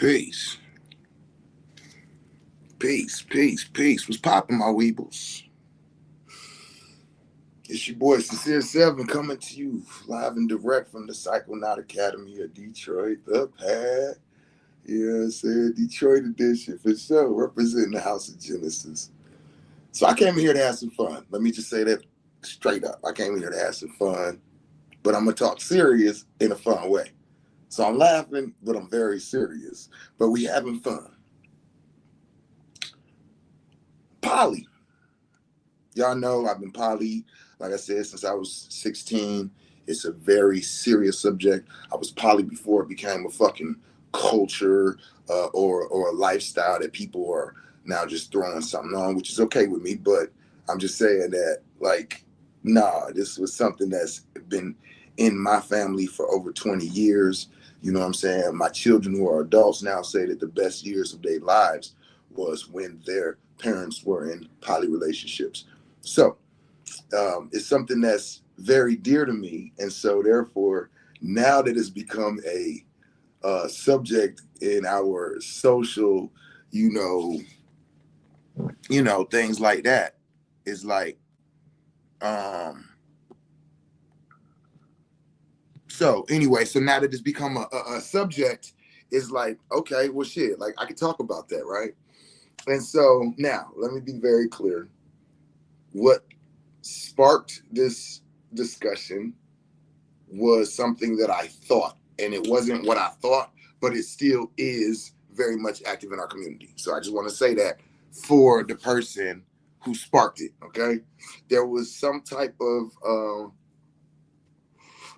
Peace. Peace. What's poppin', my weebles? It's your boy Sincere Seven coming to you live and direct from the Psychonaut Academy of Detroit, the pad. You know what I'm saying? Detroit edition for sure, representing the House of Genesis. So I came here to have some fun. Let me just say that straight up. I came here to have some fun, but I'm going to talk serious in a fun way. So I'm laughing, but I'm very serious. But we having fun. Poly. Y'all know I've been poly, like I said, since I was 16. It's a very serious subject. I was poly before it became a fucking culture or a lifestyle that people are now just throwing something on, which is okay with me. But I'm just saying that, like, nah, this was something that's been in my family for over 20 years. You know what I'm saying? My children who are adults now say that the best years of their lives was when their parents were in poly relationships. So it's something that's very dear to me. And so therefore, now that it's become a subject in our social, things like that, is like, so anyway, so now that it's become a subject, it's like, okay, well, shit, like I could talk about that, right? And so now let me be very clear. What sparked this discussion was something that I thought, and it wasn't what I thought, but it still is very much active in our community. So I just want to say that for the person who sparked it, okay? There was some type of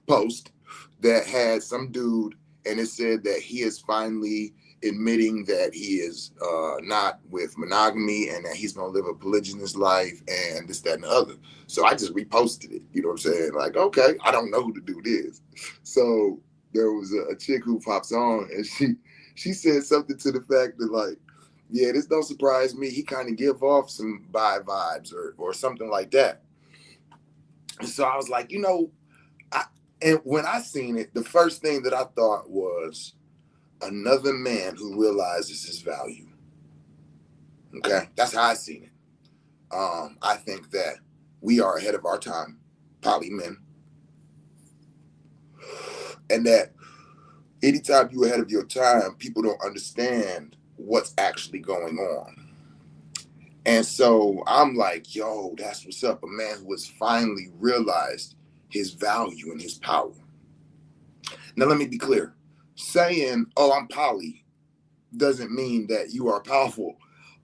post that had some dude, and it said that he is finally admitting that he is not with monogamy and that he's going to live a polygynous life and this, that, and the other. So I just reposted it. You know what I'm saying? Like, okay, I don't know who the dude is. So there was a chick who pops on, and she said something to the fact that, like, yeah, this don't surprise me. He kind of give off some bi vibes or something like that. And so I was like, and when I seen it, the first thing that I thought was another man who realizes his value. Okay, that's how I seen it. I think that we are ahead of our time, poly men, and that anytime you're ahead of your time, people don't understand what's actually going on. And so I'm like, yo, that's what's up. A man who has finally realized his value and his power. Now, let me be clear. Saying, oh, I'm poly doesn't mean that you are powerful.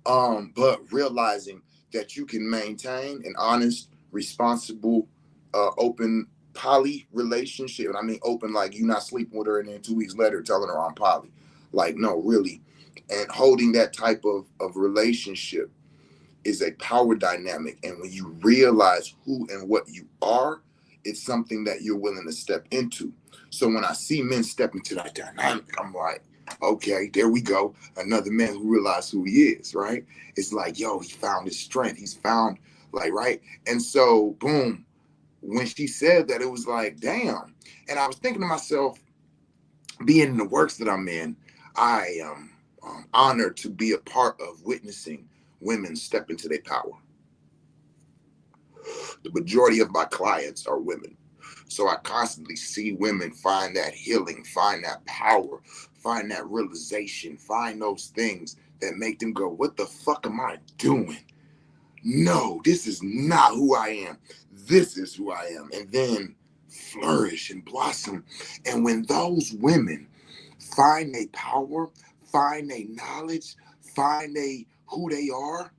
But realizing that you can maintain an honest, responsible, open poly relationship. And I mean open, like you're not sleeping with her and then 2 weeks later telling her I'm poly. Like, no, really. And holding that type of relationship is a power dynamic. And when you realize who and what you are, it's something that you're willing to step into. So when I see men step into that dynamic, I'm like, okay, there we go. Another man who realized who he is, right? It's like, yo, he found his strength. He's found, like, right? And so, boom, when she said that, it was like, damn. And I was thinking to myself, being in the works that I'm in, I am honored to be a part of witnessing women step into their power. The majority of my clients are women. So I constantly see women find that healing, find that power, find that realization, find those things that make them go, what the fuck am I doing? No, this is not who I am. This is who I am. And then flourish and blossom. And when those women find their power, find their knowledge, find who they are,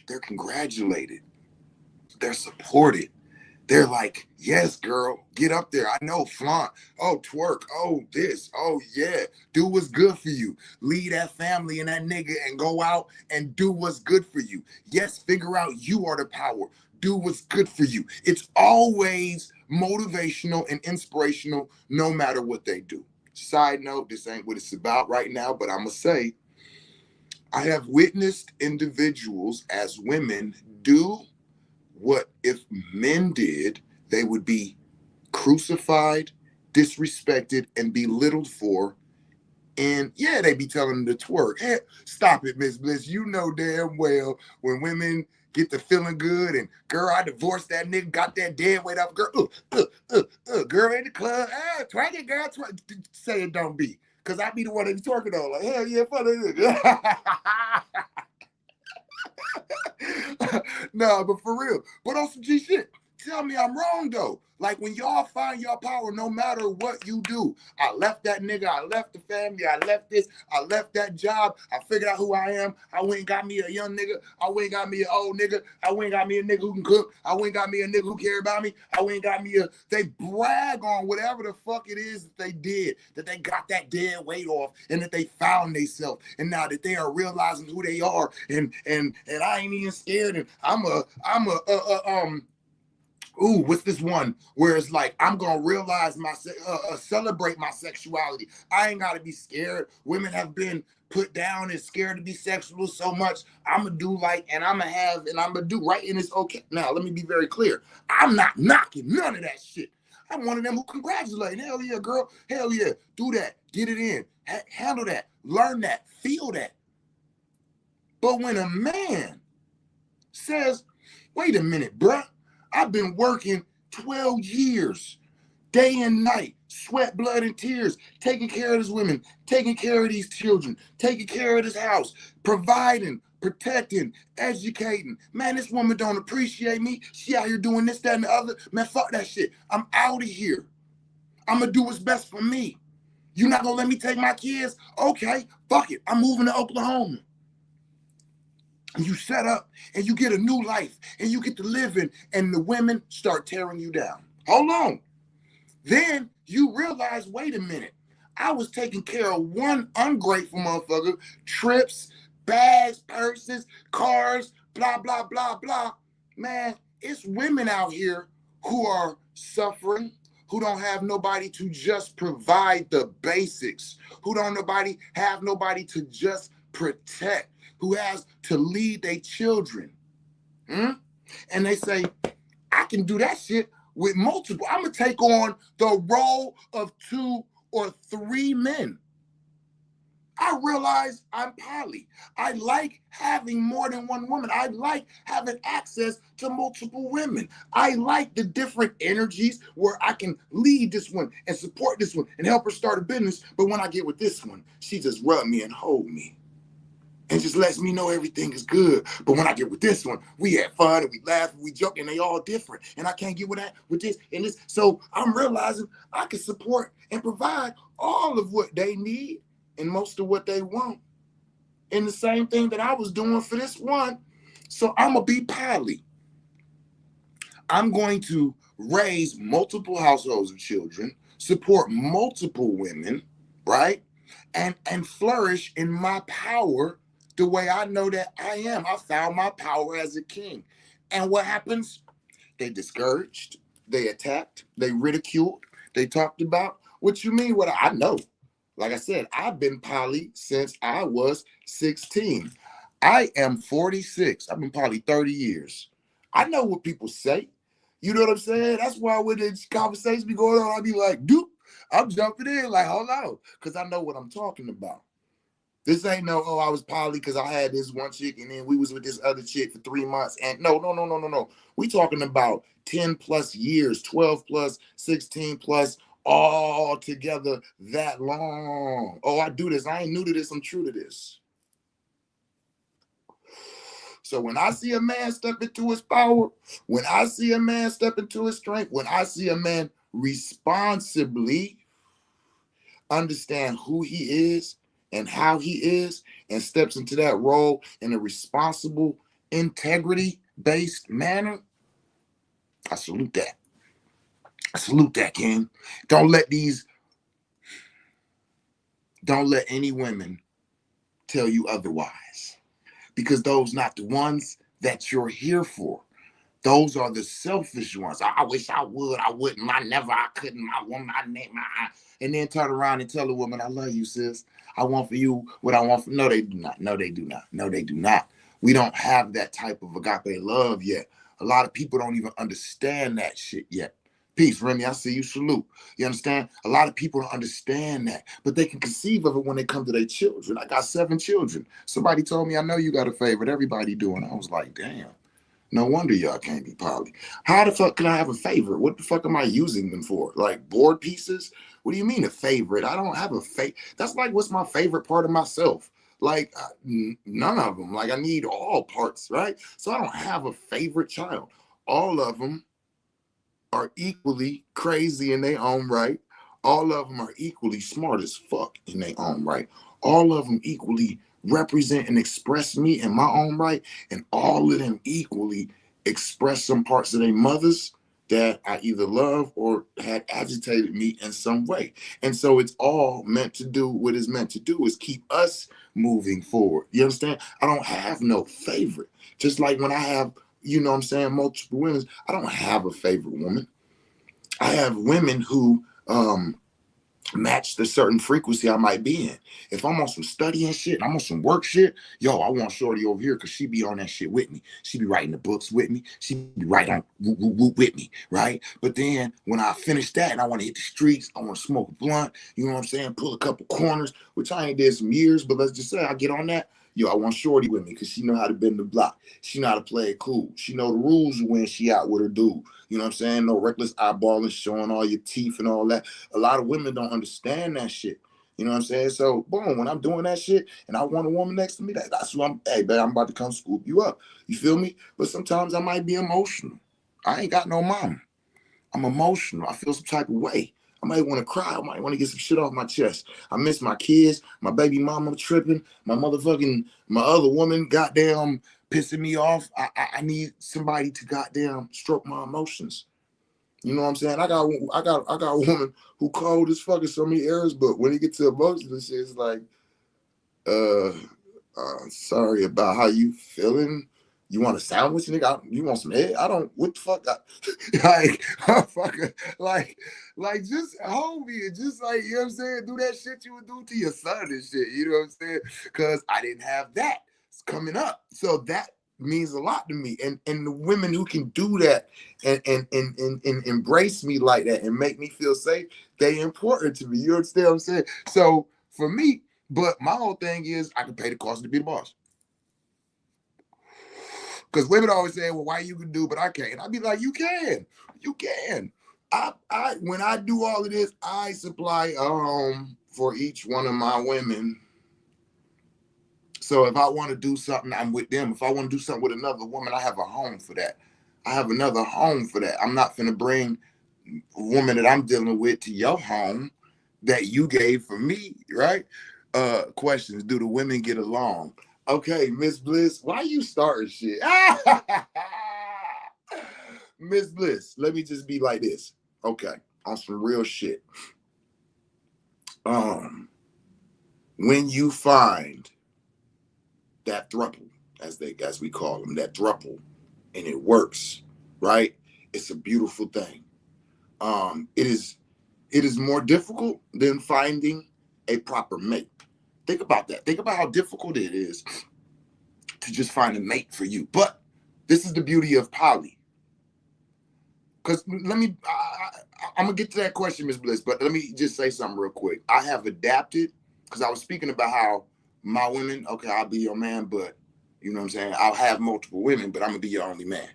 they're congratulated. They're supported. They're like, yes, girl, get up there. I know, flaunt. Oh, twerk. Oh, this. Oh, yeah. Do what's good for you. Leave that family and that nigga and go out and do what's good for you. Yes, figure out you are the power. Do what's good for you. It's always motivational and inspirational no matter what they do. Side note, this ain't what it's about right now, but I'm going to say, I have witnessed individuals as women do what if men did, they would be crucified, disrespected, and belittled for And yeah, they be telling them to twerk. Hey, stop it, Miss Bliss. You know damn well when women get to feeling good and girl, I divorced that nigga, got that dead weight up. Girl, girl in the club, twerk it, girl, twerk. Say it don't be. Cause I be the one that be twerking on. Like, hell yeah, fuck it. No, but for real. But on some G shit. Tell me I'm wrong though. Like when y'all find your power, no matter what you do. I left that nigga, I left the family, I left this, I left that job, I figured out who I am. I went and got me a young nigga, I went and got me an old nigga, I went and got me a nigga who can cook, I went and got me a nigga who care about me, I went and got me a, they brag on whatever the fuck it is that they did, that they got that dead weight off and that they found themselves. And now that they are realizing who they are and I ain't even scared and ooh, what's this one where it's like I'm gonna realize my celebrate my sexuality. I ain't gotta be scared. Women have been put down and scared to be sexual so much. I'm gonna do like, and I'm gonna do right, and it's okay. Now let me be very clear. I'm not knocking none of that shit. I'm one of them who congratulate. Hell yeah, girl. Hell yeah. Do that. Get it in. Handle that. Learn that. Feel that. But when a man says, "Wait a minute, bruh. I've been working 12 years, day and night, sweat, blood, and tears, taking care of these women, taking care of these children, taking care of this house, providing, protecting, educating. Man, this woman don't appreciate me. She out here doing this, that, and the other. Man, fuck that shit. I'm out of here. I'm going to do what's best for me. You not going to let me take my kids? Okay, fuck it. I'm moving to Oklahoma. And you set up and you get a new life and you get to live in, and the women start tearing you down. Hold on. Then you realize, wait a minute, I was taking care of one ungrateful motherfucker, trips, bags, purses, cars, blah, blah, blah, blah. Man, it's women out here who are suffering, who don't have nobody to just provide the basics, who don't have nobody to just protect, who has to lead their children. And they say, I can do that shit with multiple. I'm going to take on the role of 2 or 3 men. I realize I'm poly. I like having more than one woman. I like having access to multiple women. I like the different energies where I can lead this one and support this one and help her start a business. But when I get with this one, she just rub me and hold me and just lets me know everything is good. But when I get with this one, we have fun and we laugh and we joke and they all different. And I can't get with that, with this and this. So I'm realizing I can support and provide all of what they need and most of what they want. And the same thing that I was doing for this one. So I'm going to be poly. I'm going to raise multiple households of children, support multiple women, right? And flourish in my power the way I know that I am. I found my power as a king. And what happens? They discouraged, they attacked, they ridiculed, they talked about. What you mean? What I know. Like I said, I've been poly since I was 16. I am 46. I've been poly 30 years. I know what people say. You know what I'm saying? That's why when this conversations be going on, I be like, dude, I'm jumping in like, hold on, because I know what I'm talking about. This ain't no, oh, I was poly because I had this one chick and then we was with this other chick for 3 months. And no. We talking about 10 plus years, 12 plus, 16 plus, all together that long. Oh, I do this. I ain't new to this. I'm true to this. So when I see a man step into his power, when I see a man step into his strength, when I see a man responsibly understand who he is and how he is and steps into that role in a responsible, integrity-based manner, I salute that. I salute that, King. Don't let any women tell you otherwise, because those not the ones that you're here for. Those are the selfish ones. I wish I would. I wouldn't. I couldn't. My woman, and then turn around and tell a woman, I love you, sis. I want for you what I want for. No, they do not. No, they do not. No, they do not. We don't have that type of agape love yet. A lot of people don't even understand that shit yet. Peace, Remy. I see you. Salute. You understand? A lot of people don't understand that, but they can conceive of it when they come to their children. I got 7 children. Somebody told me, I know you got a favorite. Everybody do. And I was like, damn. No wonder y'all can't be poly. How the fuck can I have a favorite? What the fuck am I using them for? Like board pieces? What do you mean a favorite? I don't have a favorite. That's like what's my favorite part of myself? Like none of them. Like I need all parts, right? So I don't have a favorite child. All of them are equally crazy in their own right. All of them are equally smart as fuck in their own right. All of them equally represent and express me in my own right. And all of them equally express some parts of their mothers that I either love or had agitated me in some way. And so it's all meant to do what it's meant to do is keep us moving forward. You understand? I don't have no favorite. Just like when I have, you know what I'm saying, multiple women, I don't have a favorite woman. I have women who match the certain frequency I might be in. If I'm on some studying shit, I'm on some work shit, yo, I want Shorty over here because she be on that shit with me. She be writing the books with me. She be writing with me, right? But then when I finish that and I want to hit the streets, I want to smoke a blunt, you know what I'm saying? Pull a couple corners, which I ain't did some years, but let's just say I get on that. Yo, I want Shorty with me because she know how to bend the block. She know how to play it cool. She know the rules when she out with her dude. You know what I'm saying? No reckless eyeballing, showing all your teeth and all that. A lot of women don't understand that shit. You know what I'm saying? So, boom, when I'm doing that shit and I want a woman next to me, that's what hey, babe, I'm about to come scoop you up. You feel me? But sometimes I might be emotional. I ain't got no mom. I'm emotional. I feel some type of way. I might want to cry. I might want to get some shit off my chest. I miss my kids. My baby mama tripping. My other woman goddamn pissing me off. I need somebody to goddamn stroke my emotions. You know what I'm saying? I got a woman who cold as fuck in so many areas, but when it gets to emotions and shit, it's like, sorry about how you feeling. You want a sandwich, nigga? You want some egg? I don't. What the fuck? Like, just hold me and just like, you know what I'm saying? Do that shit you would do to your son and shit. You know what I'm saying? Because I didn't have that. It's coming up, so that means a lot to me. And the women who can do that and embrace me like that and make me feel safe, they important to me. You understand what I'm saying? So for me. But my whole thing is I can pay the cost to be the boss. Because women always say, well, why you can do, but I can't. I'd be like, you can. You can. I when I do all of this, I supply a home for each one of my women. So if I want to do something, I'm with them. If I want to do something with another woman, I have a home for that. I have another home for that. I'm not finna bring a woman that I'm dealing with to your home that you gave for me, right? Questions. Do the women get along? Okay, Miss Bliss, why you starting shit? Miss Bliss, let me just be like this. Okay, on some real shit. When you find that throuple, as we call them, that throuple, and it works, right? It's a beautiful thing. It is more difficult than finding a proper mate. Think about that. Think about how difficult it is to just find a mate for you. But this is the beauty of poly. Because I'm going to get to that question, Ms. Bliss, but let me just say something real quick. I have adapted, because I was speaking about how my women, okay, I'll be your man, but you know what I'm saying? I'll have multiple women, but I'm going to be your only man.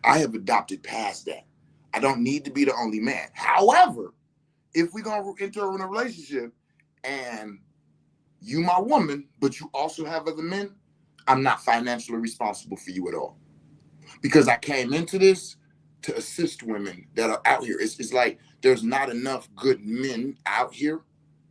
I have adopted past that. I don't need to be the only man. However, if we're going to enter in a relationship and you my woman, but you also have other men, I'm not financially responsible for you at all. Because I came into this to assist women that are out here. It's like there's not enough good men out here,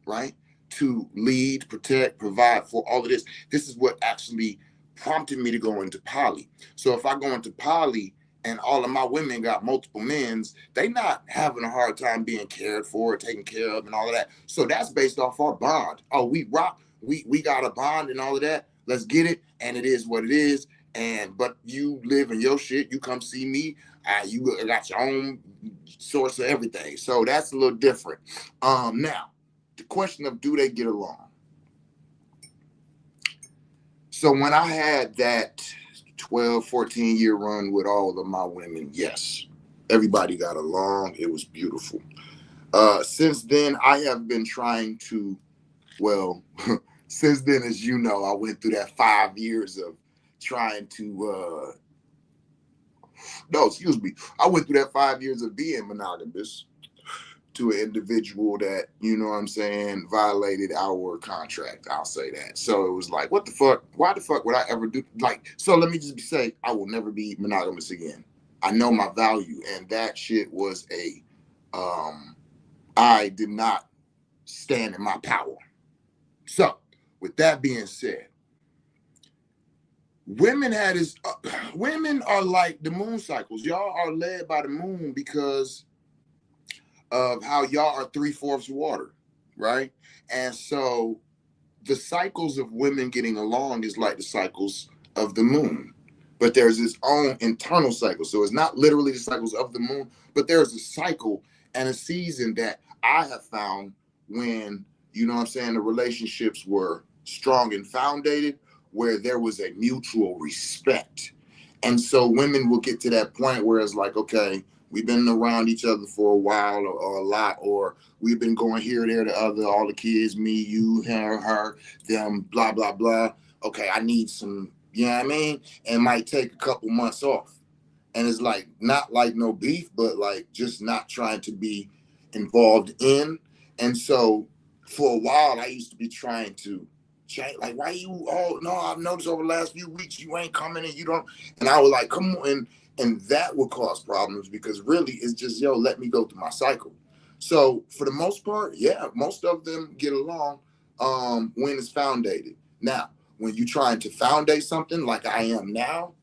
right? To lead, protect, provide for all of this. This is what actually prompted me to go into poly. So if I go into poly and all of my women got multiple men's, they not having a hard time being cared for, taken care of, and all of that. So that's based off our bond. Oh, we rock, we got a bond and all of that. Let's get it, and it is what it is. But you live in your shit. You come see me. You got your own source of everything. So that's a little different. Now, the question of do they get along? So when I had that 12, 14-year run with all of my women, yes. Everybody got along. It was beautiful. Since then, I have been trying to, well, since then, as you know, I went through that 5 years of trying to, no, excuse me. I went through that 5 years of being monogamous to an individual that, you know what I'm saying, violated our contract. I'll say that. So it was like, what the fuck? Why the fuck would I ever do? Like, so let me just say, I will never be monogamous again. I know my value, and that shit was I did not stand in my power. So, with that being said, women are like the moon cycles. Y'all are led by the moon because of how y'all are 3/4 water, right? And so the cycles of women getting along is like the cycles of the moon, but there's its own internal cycle. So it's not literally the cycles of the moon, but there's a cycle and a season that I have found when, you know what I'm saying, the relationships were strong and founded, where there was a mutual respect. And so women will get to that point where it's like, okay, we've been around each other for a while or a lot, or we've been going here, there, the other, all the kids, me, you, her, them, blah, blah, blah. Okay, I need some, you know what I mean? And it might take a couple months off. And it's like, not like no beef, but like just not trying to be involved in. And so for a while, I used to be trying to change, like, why you all, no, I've noticed over the last few weeks, you ain't coming and you don't. And I was like, come on. And that would cause problems because really it's just, yo, let me go through my cycle. So for the most part, yeah, most of them get along when it's founded. Now, when you're trying to foundate something like I am now,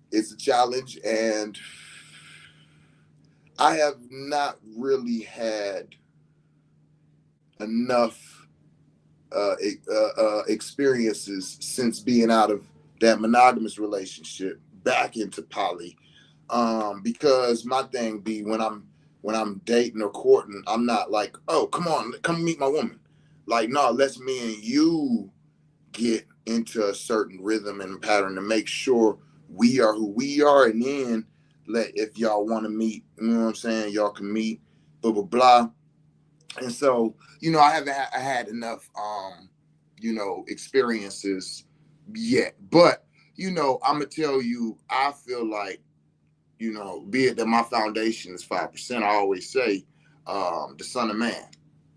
it's a challenge, and I have not really had enough experiences since being out of that monogamous relationship back into poly. Because my thing be when I'm dating or courting, I'm not like, oh, come on, come meet my woman. Like, no, let's me and you get into a certain rhythm and pattern to make sure we are who we are, and then let, if y'all want to meet, you know what I'm saying, y'all can meet, blah blah blah. And so, you know, I haven't I had enough you know, experiences yet. But, you know, I'm gonna tell you, I feel like, you know, be it that my foundation is 5%, I always say the son of man,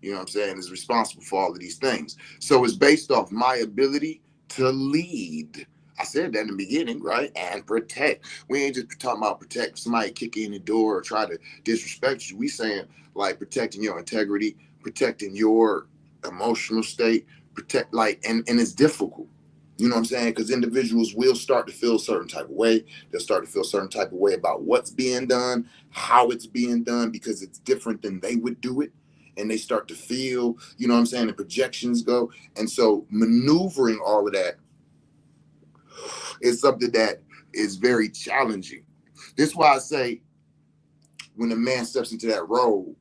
you know what I'm saying, is responsible for all of these things. So it's based off my ability to lead. I said that in the beginning, right? And protect. We ain't just talking about protect somebody kicking in the door or try to disrespect you. We saying like protecting your integrity, protecting your emotional state, protect like, and it's difficult. You know what I'm saying? Because individuals will start to feel a certain type of way. They'll start to feel a certain type of way about what's being done, how it's being done, because it's different than they would do it. And they start to feel, you know what I'm saying, the projections go. And so maneuvering all of that is something that is very challenging. This is why I say when a man steps into that role,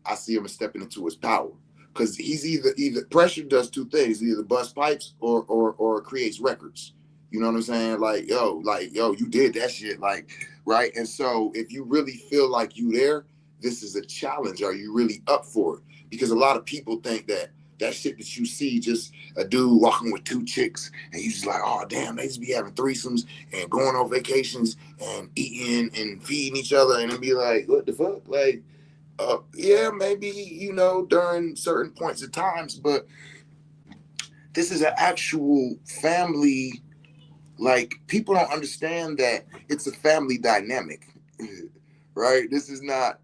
I see him stepping into his power. Because he's either pressure does two things: either bust pipes or creates records. You know what I'm saying? Like yo, you did that shit, like, right. And so if you really feel like you there, this is a challenge. Are you really up for it? Because a lot of people think that that shit that you see, just a dude walking with two chicks, and you just like, oh damn, they just be having threesomes and going on vacations and eating and feeding each other, and then be like, what the fuck, like. Yeah, maybe, you know, during certain points of times, but this is an actual family. Like, people don't understand that it's a family dynamic, right? This is not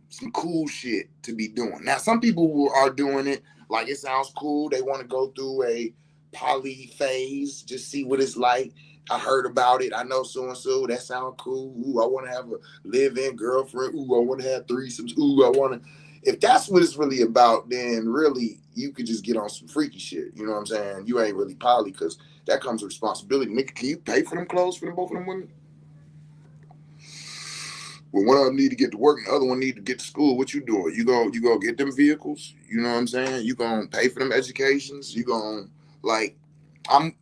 some cool shit to be doing. Now, some people who are doing it, like, it sounds cool. They want to go through a poly phase, just see what it's like. I heard about it. I know so and so. That sounds cool. Ooh, I want to have a live-in girlfriend. Ooh, I want to have threesomes. Ooh, I want to. If that's what it's really about, then really you could just get on some freaky shit. You know what I'm saying? You ain't really poly because that comes with responsibility. Nigga, can you pay for them clothes for them, both of them women? When one of them need to get to work and the other one need to get to school, what you doing? You go get them vehicles? You know what I'm saying? You gonna pay for them educations? You gonna, like, I'm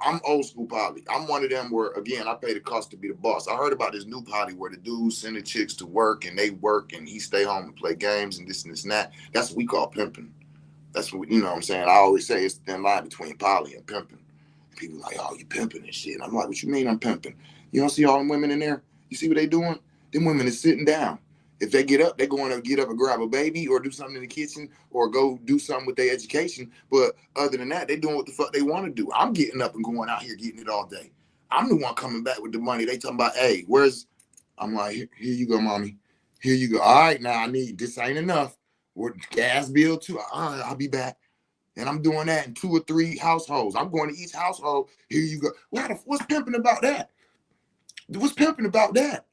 I'm old school poly. I'm one of them where again I pay the cost to be the boss. I heard about this new poly where the dudes send the chicks to work and they work and he stay home and play games and this and this and that. That's what we call pimping. That's what you know what I'm saying. I always say it's the thin line between poly and pimping. And people like, oh, you pimping and shit. And I'm like, what you mean I'm pimping? You don't see all them women in there? You see what they doing? Them women is sitting down. If they get up, they're going to get up and grab a baby or do something in the kitchen or go do something with their education. But other than that, they doing what the fuck they want to do. I'm getting up and going out here getting it all day. I'm the one coming back with the money. They talking about, hey, where's? I'm like, here you go, mommy. Here you go. All right, now I need this ain't enough. What gas bill too? All right, I'll be back. And I'm doing that in 2 or 3 households. I'm going to each household. Here you go. What's pimping about that? What's pimping about that?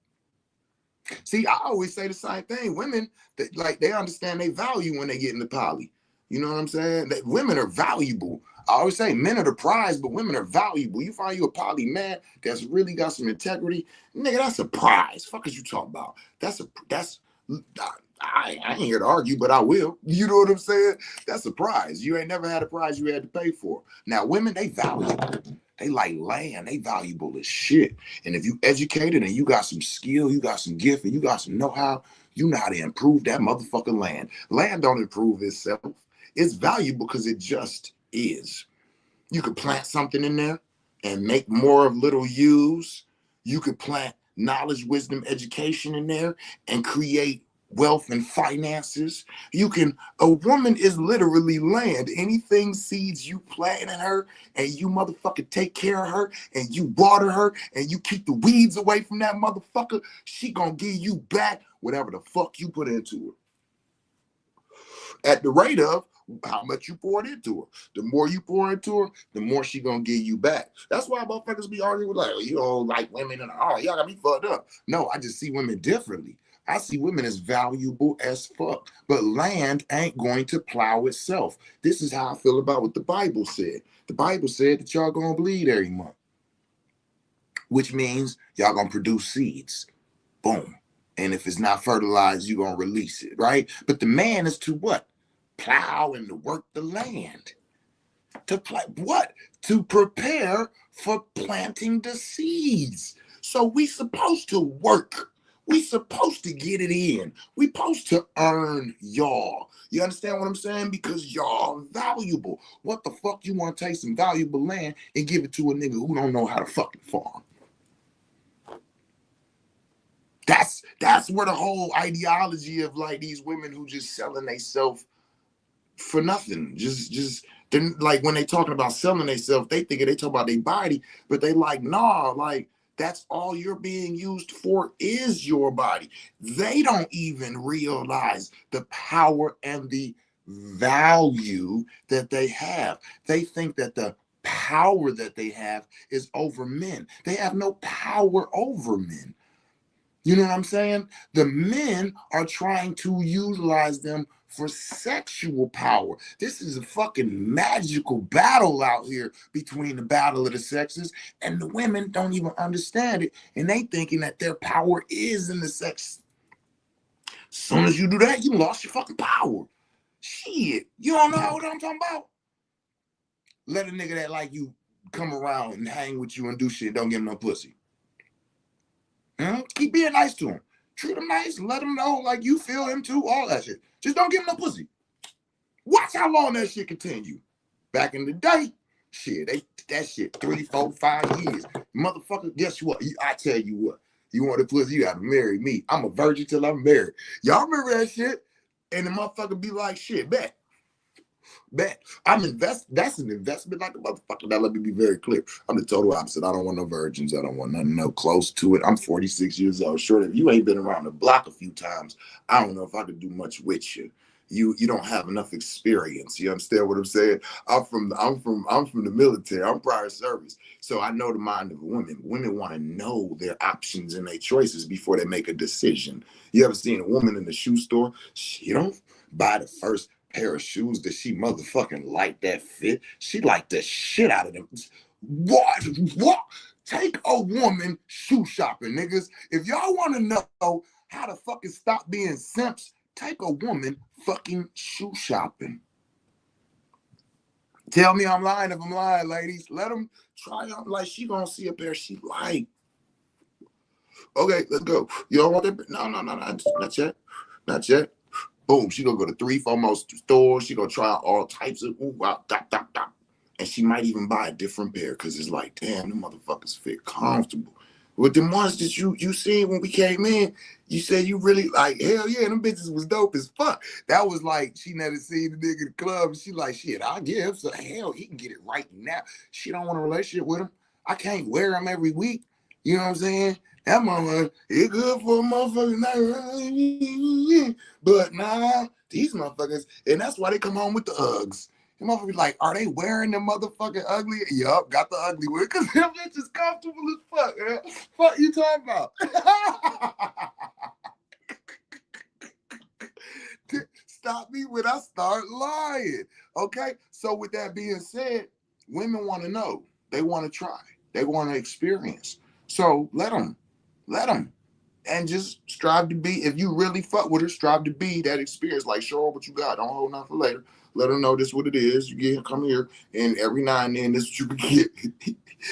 See, I always say the same thing. Women, they understand they value when they get in the poly. You know what I'm saying? That women are valuable. I always say men are the prize, but women are valuable. You find you a poly man that's really got some integrity, nigga, that's a prize. Fuck is you talking about? I ain't here to argue, but I will. You know what I'm saying? That's a prize. You ain't never had a prize you had to pay for. Now, women, they valuable. They like land. They valuable as shit. And if you educated and you got some skill, you got some gift, and you got some know-how, you know how to improve that motherfucking land. Land don't improve itself. It's valuable because it just is. You could plant something in there and make more of little U's. You could plant knowledge, wisdom, education in there and create wealth and finances. A woman is literally land. Anything seeds you plant in her and you motherfucker take care of her and you water her and you keep the weeds away from that motherfucker, she gonna give you back whatever the fuck you put into her at the rate of how much you poured into her. The more you pour into her, the more she gonna give you back. That's why motherfuckers be arguing with like, oh, you don't like women and oh, y'all got me fucked up. No, I just see women differently. I see women as valuable as fuck, but land ain't going to plow itself. This is how I feel about what the Bible said. The Bible said that y'all gonna bleed every month, which means y'all gonna produce seeds. Boom. And if it's not fertilized, you're gonna release it, right? But the man is to what? Plow and to work the land. To what? To prepare for planting the seeds. So we supposed to work. We supposed to get it in. We supposed to earn y'all. You understand what I'm saying? Because y'all valuable. What the fuck you want to take some valuable land and give it to a nigga who don't know how to fucking farm? That's where the whole ideology of like these women who just selling themselves for nothing. Just then like when they talking about selling themselves, they think they talk about their body, but they like, nah, like that's all you're being used for is your body. They don't even realize the power and the value that they have. They think that the power that they have is over men. They have no power over men. You know what I'm saying? The men are trying to utilize them for sexual power. This is a fucking magical battle out here between the battle of the sexes, and the women don't even understand it, and they thinking that their power is in the sex. As soon as you do that, you lost your fucking power. Shit, you don't know what I'm talking about? Let a nigga that like you come around and hang with you and do shit, don't give him no pussy. Keep being nice to him. Treat him nice. Let him know like you feel him too. All that shit. Just don't give him no pussy. Watch how long that shit continue. Back in the day, shit, that shit 3, 4, 5 years. Motherfucker, guess what? I tell you what. You want a pussy, you gotta marry me. I'm a virgin till I'm married. Y'all remember that shit? And the motherfucker be like, shit, bet. That's an investment like a motherfucker. Now let me be very clear. I'm the total opposite. I don't want no virgins. I don't want nothing no close to it. I'm 46 years old. Sure, if you ain't been around the block a few times, I don't know if I could do much with you. You don't have enough experience. You understand what I'm saying? I'm from the military. I'm prior service. So I know the mind of women. Women want to know their options and their choices before they make a decision. You ever seen a woman in the shoe store? She don't buy the first pair of shoes that she motherfucking like that fit. She like the shit out of them. What? Take a woman shoe shopping, niggas. If y'all want to know how to fucking stop being simps, take a woman fucking shoe shopping. Tell me I'm lying if I'm lying, ladies. Let them try out. Like, she gonna see a pair she like. Okay, let's go. You don't want that? No, not yet. Not yet. Boom. She gonna go to 3-4 more stores. She gonna try out all types of ooh, wow, dot, dot, dot. And she might even buy a different pair because it's like, damn, them motherfuckers fit comfortable. With the ones that you seen when we came in, you said you really like, hell yeah, them bitches was dope as fuck. That was like, she never seen the nigga in the club. And she like, shit, I'll give. So hell, he can get it right now. She don't want a relationship with him. I can't wear him every week. You know what I'm saying? That mama, it good for a motherfucker. But nah, these motherfuckers, and that's why they come home with the Uggs. The motherfucker be like, are they wearing the motherfucking ugly? Yup, got the ugly one. Because them bitches comfortable as fuck, man. Fuck you talking about? Stop me when I start lying. Okay? So with that being said, women want to know. They want to try. They want to experience. So let them. Let them. And just strive to be, if you really fuck with her, strive to be that experience. Like, show her what you got. Don't hold nothing for later. Let her know this what it is. You get come here, and every now and then this what you can get.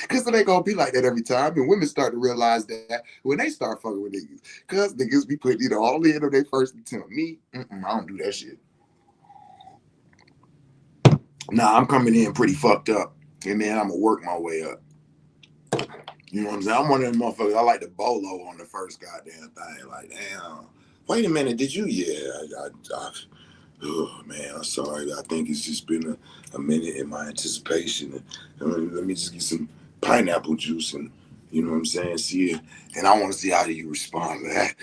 Because it ain't gonna be like that every time. And women start to realize that when they start fucking with niggas. Because niggas be putting it all in on their first attempt. Me, I don't do that shit. Nah, I'm coming in pretty fucked up. And then I'm gonna work my way up. You know what I'm saying? I'm one of them motherfuckers. I like the bolo on the first goddamn thing. Like, damn. Wait a minute, did you? Yeah, oh man, I'm sorry. I think it's just been a minute in my anticipation. Let me just get some pineapple juice and you know what I'm saying? See it. And I want to see how you respond to that.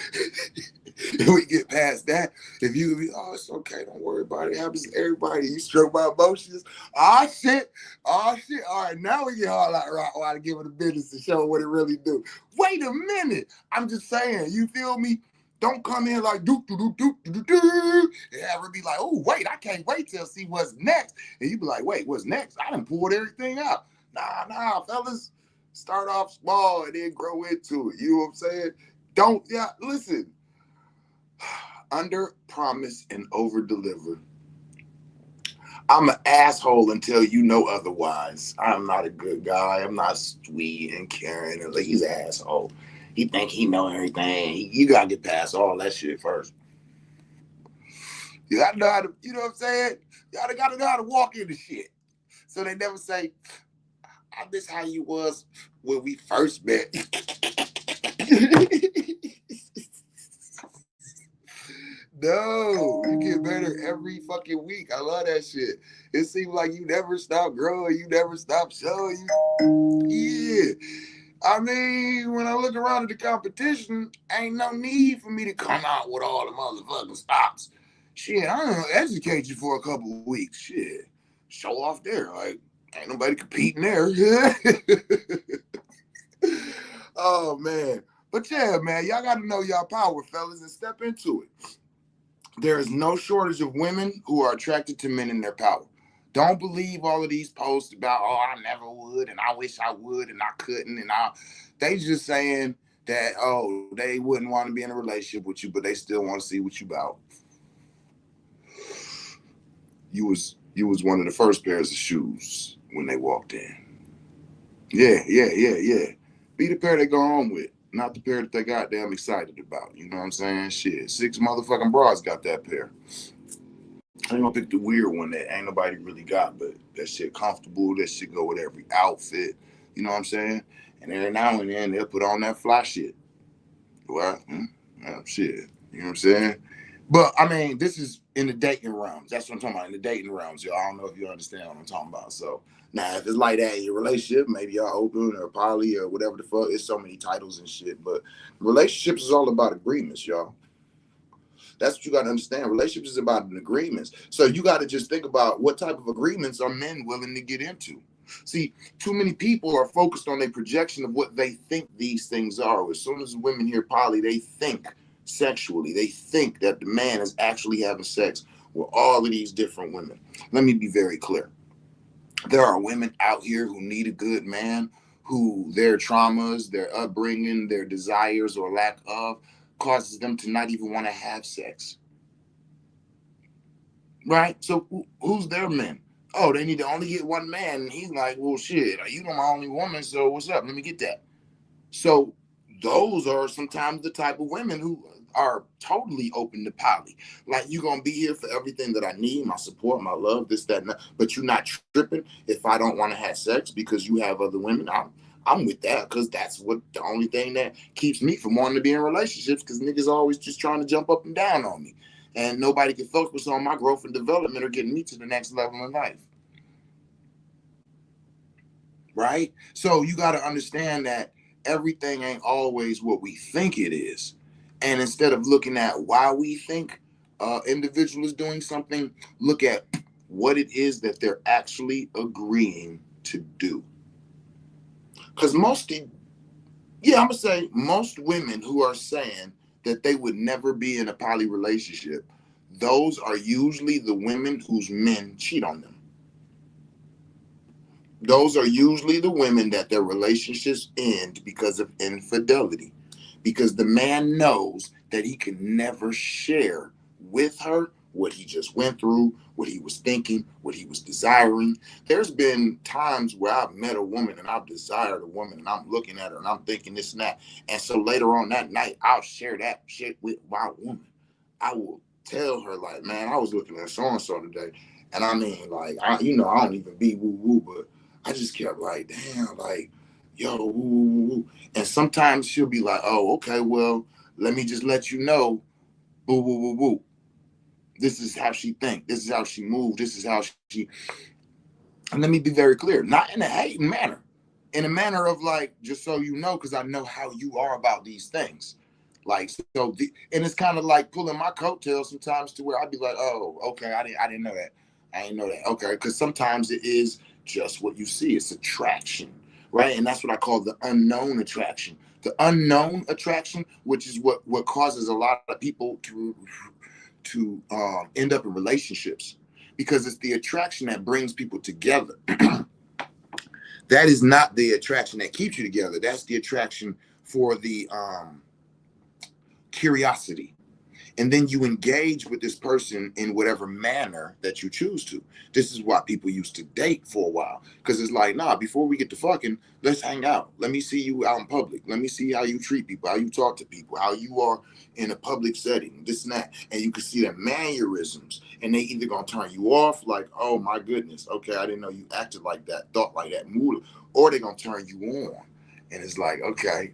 If we get past that, if you be, oh, it's okay, don't worry about it. It happens to everybody. You stroke my emotions. Oh shit. Oh shit. All right, now we get all out right while to give it a business to show what it really do. Wait a minute. I'm just saying, you feel me? Don't come in like do do do do do do do and have her be like, oh wait, I can't wait till see what's next. And you be like, wait, what's next? I done pulled everything out. Nah, fellas. Start off small and then grow into it. You know what I'm saying? Don't listen. Under promise and over deliver. I'm an asshole until you know otherwise. I'm not a good guy. I'm not sweet and caring. And like, he's an asshole. He think he know everything. You gotta get past all that shit first. You gotta know how to, you know what I'm saying? You gotta know how to walk into shit. So they never say, I miss how you was when we first met. No, you get better every fucking week. I love that shit. It seems like you never stop growing. You never stop showing. Yeah. I mean, when I look around at the competition, ain't no need for me to come out with all the motherfucking stops. Shit, I'm gonna educate you for a couple of weeks. Shit. Show off there. Like, ain't nobody competing there. Oh, man. But yeah, man, y'all got to know y'all power, fellas, and step into it. There is no shortage of women who are attracted to men in their power. Don't believe all of these posts about, oh, I never would, and I wish I would, and I couldn't, and they just saying that, oh, they wouldn't want to be in a relationship with you, but they still want to see what you about. You was one of the first pairs of shoes when they walked in. Yeah. Be the pair they go home with, not the pair that they goddamn excited about. You know what I'm saying? Shit, 6 motherfucking bras got that pair. I ain't gonna pick the weird one that ain't nobody really got, but that shit comfortable. That shit go with every outfit. You know what I'm saying? And every now and then they'll put on that fly shit. Well, shit. You know what I'm saying? But I mean, this is in the dating realms. That's what I'm talking about. In the dating realms, y'all. I don't know if you understand what I'm talking about. So now, if it's like that in your relationship, maybe y'all open or poly or whatever the fuck. It's so many titles and shit. But relationships is all about agreements, y'all. That's what you got to understand. Relationships is about agreements. So you got to just think about what type of agreements are men willing to get into. See, too many people are focused on a projection of what they think these things are. As soon as women hear poly, they think sexually. They think that the man is actually having sex with all of these different women. Let me be very clear. There are women out here who need a good man, who their traumas, their upbringing, their desires or lack of causes them to not even want to have sex. Right? So who's their men? Oh, they need to only get one man. And he's like, well, shit, you know my only woman, so what's up? Let me get that. So those are sometimes the type of women who are totally open to poly. Like, you're gonna be here for everything that I need, my support, my love, this, that, and that. But you're not tripping if I don't want to have sex because you have other women. I'm with that because that's what the only thing that keeps me from wanting to be in relationships, because niggas always just trying to jump up and down on me. And nobody can focus on my growth and development or getting me to the next level in life. Right? So you got to understand that everything ain't always what we think it is. And instead of looking at why we think individual is doing something, look at what it is that they're actually agreeing to do. Because I'm gonna say most women who are saying that they would never be in a poly relationship, those are usually the women whose men cheat on them. Those are usually the women that their relationships end because of infidelity, because the man knows that he can never share with her what he just went through, what he was thinking, what he was desiring. There's been times where I've met a woman and I've desired a woman and I'm looking at her and I'm thinking this and that. And so later on that night, I'll share that shit with my woman. I will tell her, like, man, I was looking at so and so today. And I mean, like, I don't even be woo woo, but I just kept like, damn, like, yo, woo, woo, woo. And sometimes she'll be like, oh, okay, well, let me just let you know, woo, woo, woo, woo. This is how she think. This is how she move. This is how she. And let me be very clear, not in a hating manner, in a manner of like, just so you know, because I know how you are about these things. Like, and it's kind of like pulling my coattails sometimes to where I'd be like, oh, okay, I didn't know that. I didn't know that. Okay, because sometimes it is just what you see. It's attraction, right? And that's what I call the unknown attraction. The unknown attraction, which is what causes a lot of people to end up in relationships, because it's the attraction that brings people together. That is not the attraction that keeps you together. That's the attraction for the curiosity. And then you engage with this person in whatever manner that you choose to. This is why people used to date for a while, because it's like, nah, before we get to fucking, let's hang out. Let me see you out in public. Let me see how you treat people, how you talk to people, how you are in a public setting, this and that. And you can see the mannerisms, and they either gonna turn you off, like, oh my goodness, okay, I didn't know you acted like that, thought like that, moved, or they gonna turn you on. And it's like, okay,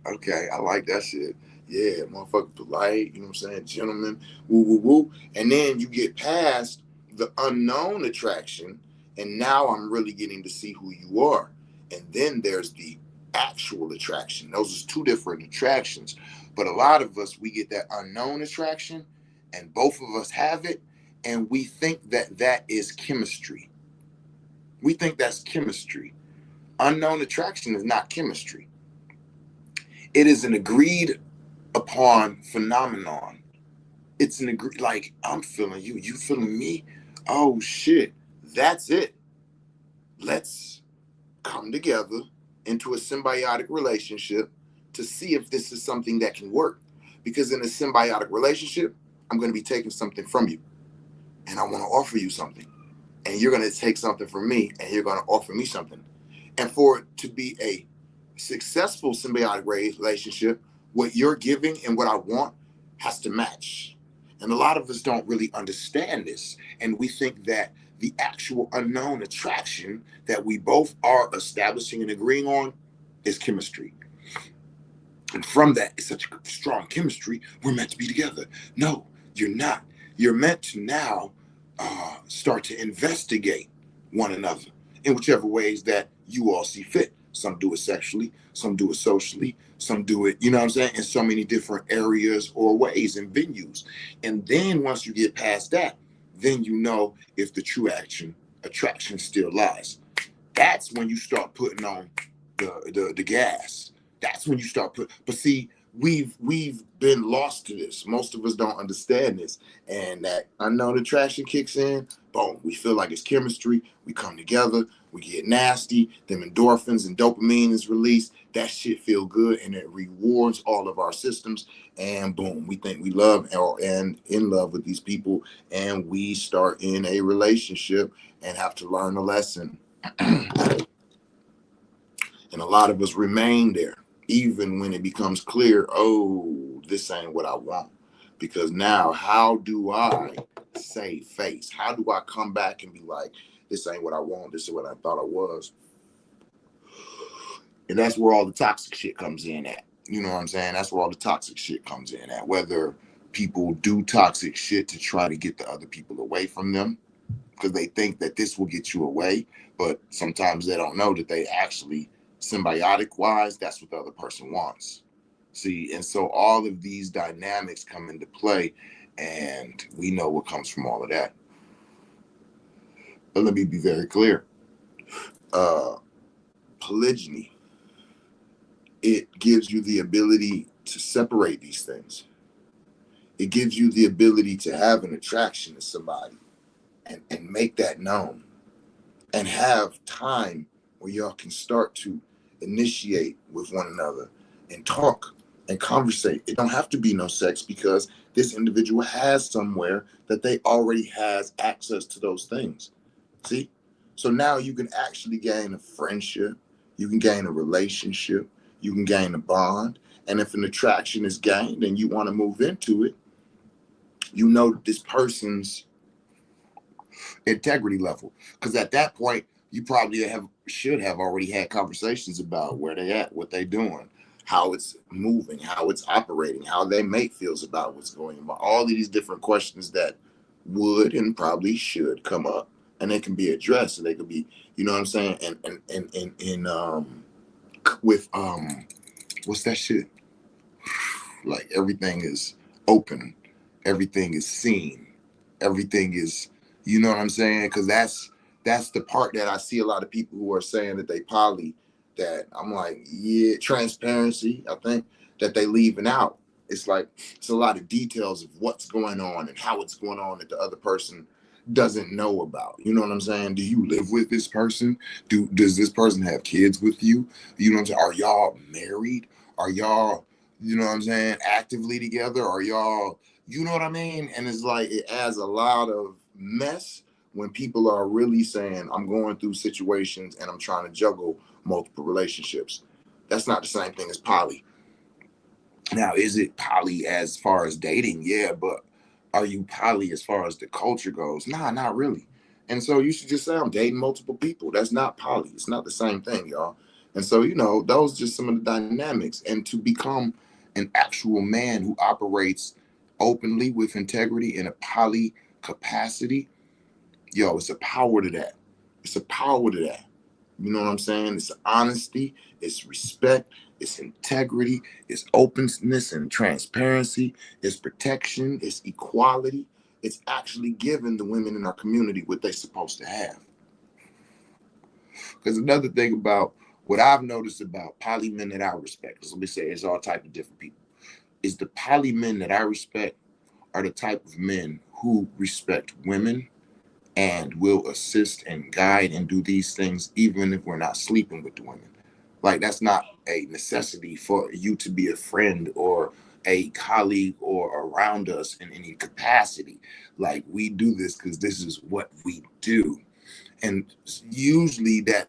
I like that shit. Yeah, motherfucker polite, you know what I'm saying? Gentlemen, woo, woo, woo. And then you get past the unknown attraction, and now I'm really getting to see who you are. And then there's the actual attraction. Those are two different attractions. But a lot of us, we get that unknown attraction, and both of us have it, and we think that that is chemistry. We think that's chemistry. Unknown attraction is not chemistry. It is an agreed upon phenomenon. It's an agree, like, I'm feeling you, you feeling me. Oh shit, that's it. Let's come together into a symbiotic relationship to see if this is something that can work. Because in a symbiotic relationship, I'm going to be taking something from you, and I want to offer you something, and you're going to take something from me, and you're going to offer me something. And for it to be a successful symbiotic relationship, what you're giving and what I want has to match. And a lot of us don't really understand this. And we think that the actual unknown attraction that we both are establishing and agreeing on is chemistry. And from that, it's such a strong chemistry, we're meant to be together. No, you're not. You're meant to now start to investigate one another in whichever ways that you all see fit. Some do it sexually, some do it socially, some do it, you know what I'm saying, in so many different areas or ways and venues. And then once you get past that, then you know if the true attraction still lies. That's when you start putting on the gas. That's when you start but see, we've been lost to this. Most of us don't understand this. And that unknown attraction kicks in, boom, we feel like it's chemistry. We come together, we get nasty, them endorphins and dopamine is released. That shit feel good and it rewards all of our systems. And boom, we think we love and in love with these people. And we start in a relationship and have to learn a lesson. And a lot of us remain there, even when it becomes clear, oh, this ain't what I want. Because now, how do I save face? How do I come back and be like, this ain't what I want, this is what I thought I was? And that's where all the toxic shit comes in at. You know what I'm saying? That's where all the toxic shit comes in at. Whether people do toxic shit to try to get the other people away from them, because they think that this will get you away, but sometimes they don't know that they actually, symbiotic wise, that's what the other person wants. See, and so all of these dynamics come into play, and we know what comes from all of that. But let me be very clear. Polygyny, it gives you the ability to separate these things. It gives you the ability to have an attraction to somebody and make that known, and have time where y'all can start to initiate with one another and talk and conversate. It don't have to be no sex, because this individual has somewhere that they already has access to those things. See? So now you can actually gain a friendship, you can gain a relationship, you can gain a bond. And if an attraction is gained and you want to move into it, you know this person's integrity level. Because at that point, you probably should have already had conversations about where they at, what they doing, how it's moving, how it's operating, how their mate feels about what's going on. All of these different questions that would and probably should come up, and they can be addressed, and they could be, you know what I'm saying? With what's that shit? Like everything is open, everything is seen, everything is, you know what I'm saying? Because that's the part that I see a lot of people who are saying that they poly, that I'm like, yeah, transparency, I think, that they leaving out. It's like, it's a lot of details of what's going on and how it's going on that the other person doesn't know about. You know what I'm saying? Do you live with this person? Does this person have kids with you? You know what I'm saying? Are y'all married? Are y'all, you know what I'm saying, actively together? Are y'all, you know what I mean? And it's like, it adds a lot of mess when people are really saying, I'm going through situations and I'm trying to juggle multiple relationships. That's not the same thing as poly. Now, is it poly as far as dating? Yeah, but are you poly as far as the culture goes? Nah, not really. And so you should just say, I'm dating multiple people. That's not poly. It's not the same thing, y'all. And so, you know, those are just some of the dynamics. And to become an actual man who operates openly with integrity in a poly capacity, yo, it's a power to that. It's a power to that. You know what I'm saying? It's honesty, it's respect, it's integrity, it's openness and transparency, it's protection, it's equality. It's actually giving the women in our community what they're supposed to have. Because another thing about what I've noticed about poly men that I respect, because let me say it's all type of different people, is the poly men that I respect are the type of men who respect women and will assist and guide and do these things even if we're not sleeping with the women. Like, that's not a necessity for you to be a friend or a colleague or around us in any capacity. Like, we do this because this is what we do. And usually that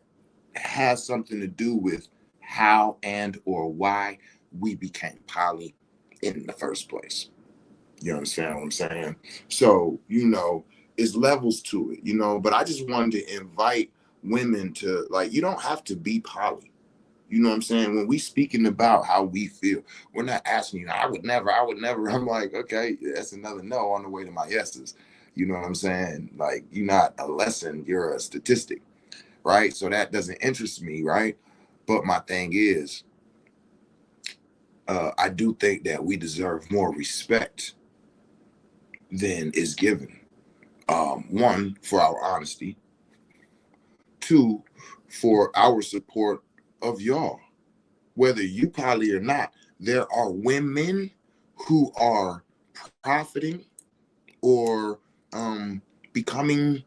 has something to do with how and or why we became poly in the first place. You understand what I'm saying? So, you know, it's levels to it, you know, but I just wanted to invite women to, like, you don't have to be poly. You know what I'm saying? When we speaking about how we feel, we're not asking you, I would never. I'm like, okay, that's another no on the way to my yeses. You know what I'm saying? Like, you're not a lesson, you're a statistic, right? So that doesn't interest me, right? But my thing is, I do think that we deserve more respect than is given. One, for our honesty. Two, for our support of y'all. Whether you poly or not, there are women who are profiting or becoming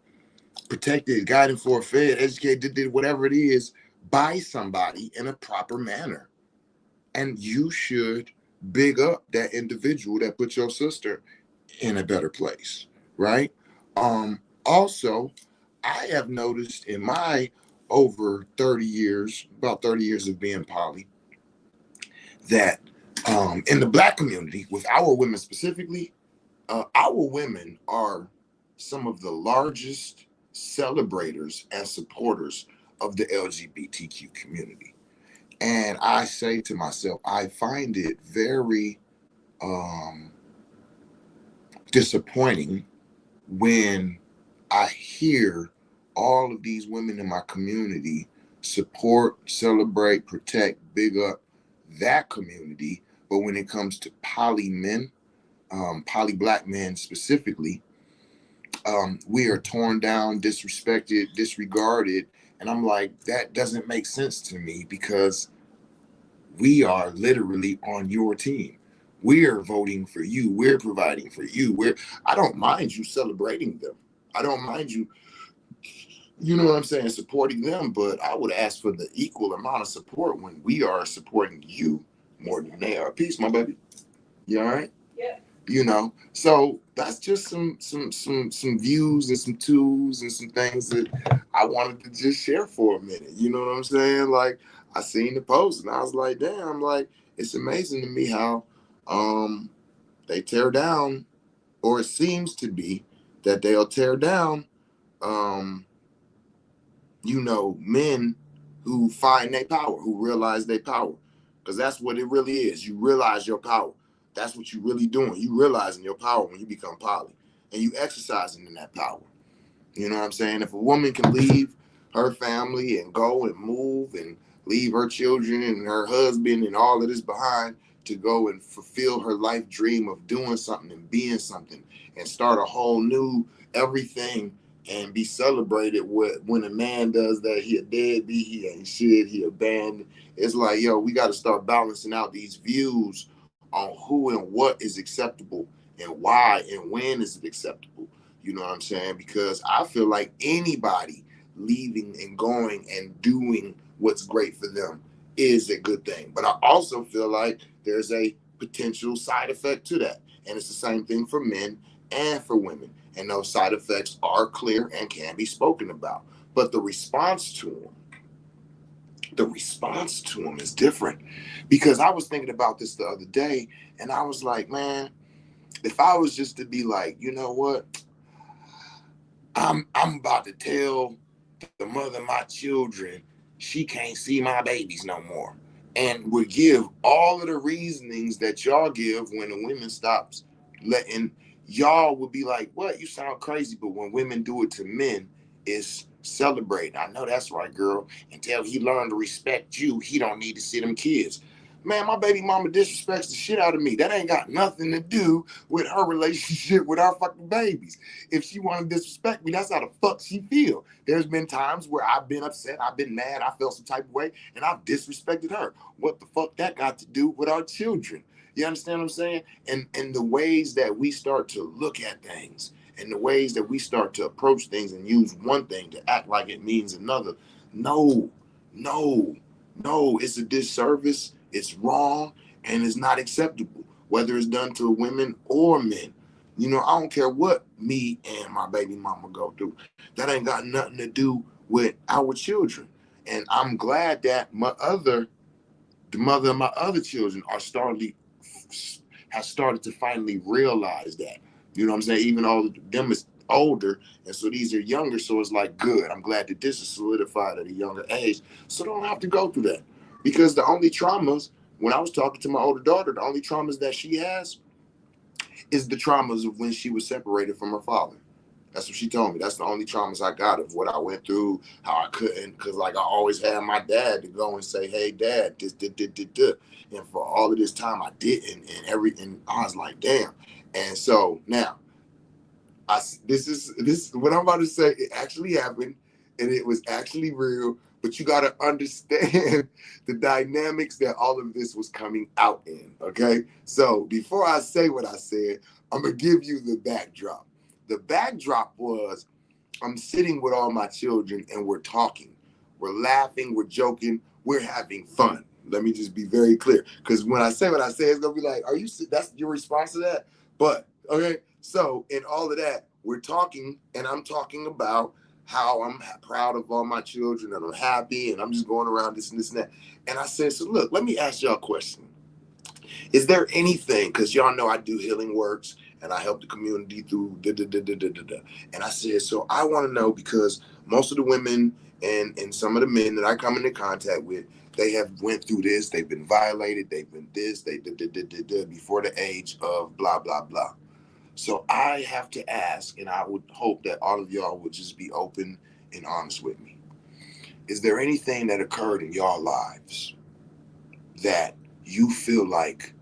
protected, guided, for fed, educated, whatever it is, by somebody in a proper manner. And you should big up that individual that put your sister in a better place, right? Also, I have noticed in my over 30 years, about 30 years of being poly, that in the Black community, with our women specifically, our women are some of the largest celebrators and supporters of the LGBTQ community. And I say to myself, I find it very um, disappointing when I hear all of these women in my community support, celebrate, protect, big up that community. But when it comes to poly men, poly Black men specifically, we are torn down, disrespected, disregarded. And I'm like, that doesn't make sense to me, because we are literally on your team. We're voting for you. We're providing for you. I don't mind you celebrating them. I don't mind you, you know what I'm saying, supporting them, but I would ask for the equal amount of support when we are supporting you more than they are. Peace, my baby. You all right? Yeah. You know, so that's just some views and some tools and some things that I wanted to just share for a minute. You know what I'm saying? Like, I seen the post and I was like, damn, like, it's amazing to me how they tear down, or it seems to be that they'll tear down um men who find their power, who realize their power. Because that's what it really is. You realize your power. That's what you're really doing. You realizing your power when you become poly. And you exercising in that power. You know what I'm saying? If a woman can leave her family and go and move and leave her children and her husband and all of this behind to go and fulfill her life dream of doing something and being something and start a whole new everything and be celebrated when a man does that, he a deadbeat, he ain't shit, he abandoned. It's like, yo, we got to start balancing out these views on who and what is acceptable and why and when is it acceptable. You know what I'm saying? Because I feel like anybody leaving and going and doing what's great for them is a good thing. But I also feel like there's a potential side effect to that. And it's the same thing for men and for women. And those side effects are clear and can be spoken about. But the response to them is different. Because I was thinking about this the other day and I was like, man, if I was just to be like, you know what? I'm about to tell the mother of my children she can't see my babies no more. And would give all of the reasonings that y'all give when the women stops letting, y'all would be like, what? You sound crazy. But when women do it to men, it's celebrate. I know that's right, girl. Until he learn to respect you, he don't need to see them kids. Man, my baby mama disrespects the shit out of me. That ain't got nothing to do with her relationship with our fucking babies. If she want to disrespect me, that's how the fuck she feel. There's been times where I've been upset, I've been mad, I felt some type of way, and I've disrespected her. What the fuck that got to do with our children? You understand what I'm saying? And the ways that we start to look at things and the ways that we start to approach things and use one thing to act like it means another. No, no, no, it's a disservice, it's wrong, and it's not acceptable, whether it's done to women or men. You know, I don't care what me and my baby mama go through. That ain't got nothing to do with our children. And I'm glad that the mother of my other children has started to finally realize that. You know what I'm saying? Even though them is older, and so these are younger, so it's like, good. I'm glad that this is solidified at a younger age, so don't have to go through that. Because the only traumas, when I was talking to my older daughter, the only traumas that she has is the traumas of when she was separated from her father. That's what she told me. That's the only traumas I got of what I went through, how I couldn't, because like I always had my dad to go and say, hey, dad, this, this, this, this, this. And for all of this time, I didn't. And I was like, damn. And so now, this what I'm about to say, it actually happened. and it was actually real. But you got to understand the dynamics that all of this was coming out in. Okay, so before I say what I said, I'm gonna give you the backdrop. The backdrop was I'm sitting with all my children and we're talking, we're laughing, we're joking, we're having fun. Let me just be very clear, because when I say what I say, it's gonna be like, "Are you? That's your response to that?" But okay, so in all of that, we're talking, and I'm talking about how I'm proud of all my children, and I'm happy, and I'm just going around this and this and that. And I said, "So look, let me ask y'all a question. Is there anything? Because y'all know I do healing works, and I help the community through da da da da da da." And I said, so I want to know, because most of the women and some of the men that I come into contact with, they have went through this. They've been violated. They've been this. They did before the age of blah blah blah. So I have to ask, and I would hope that all of y'all would just be open and honest with me. Is there anything that occurred in y'all lives that you feel like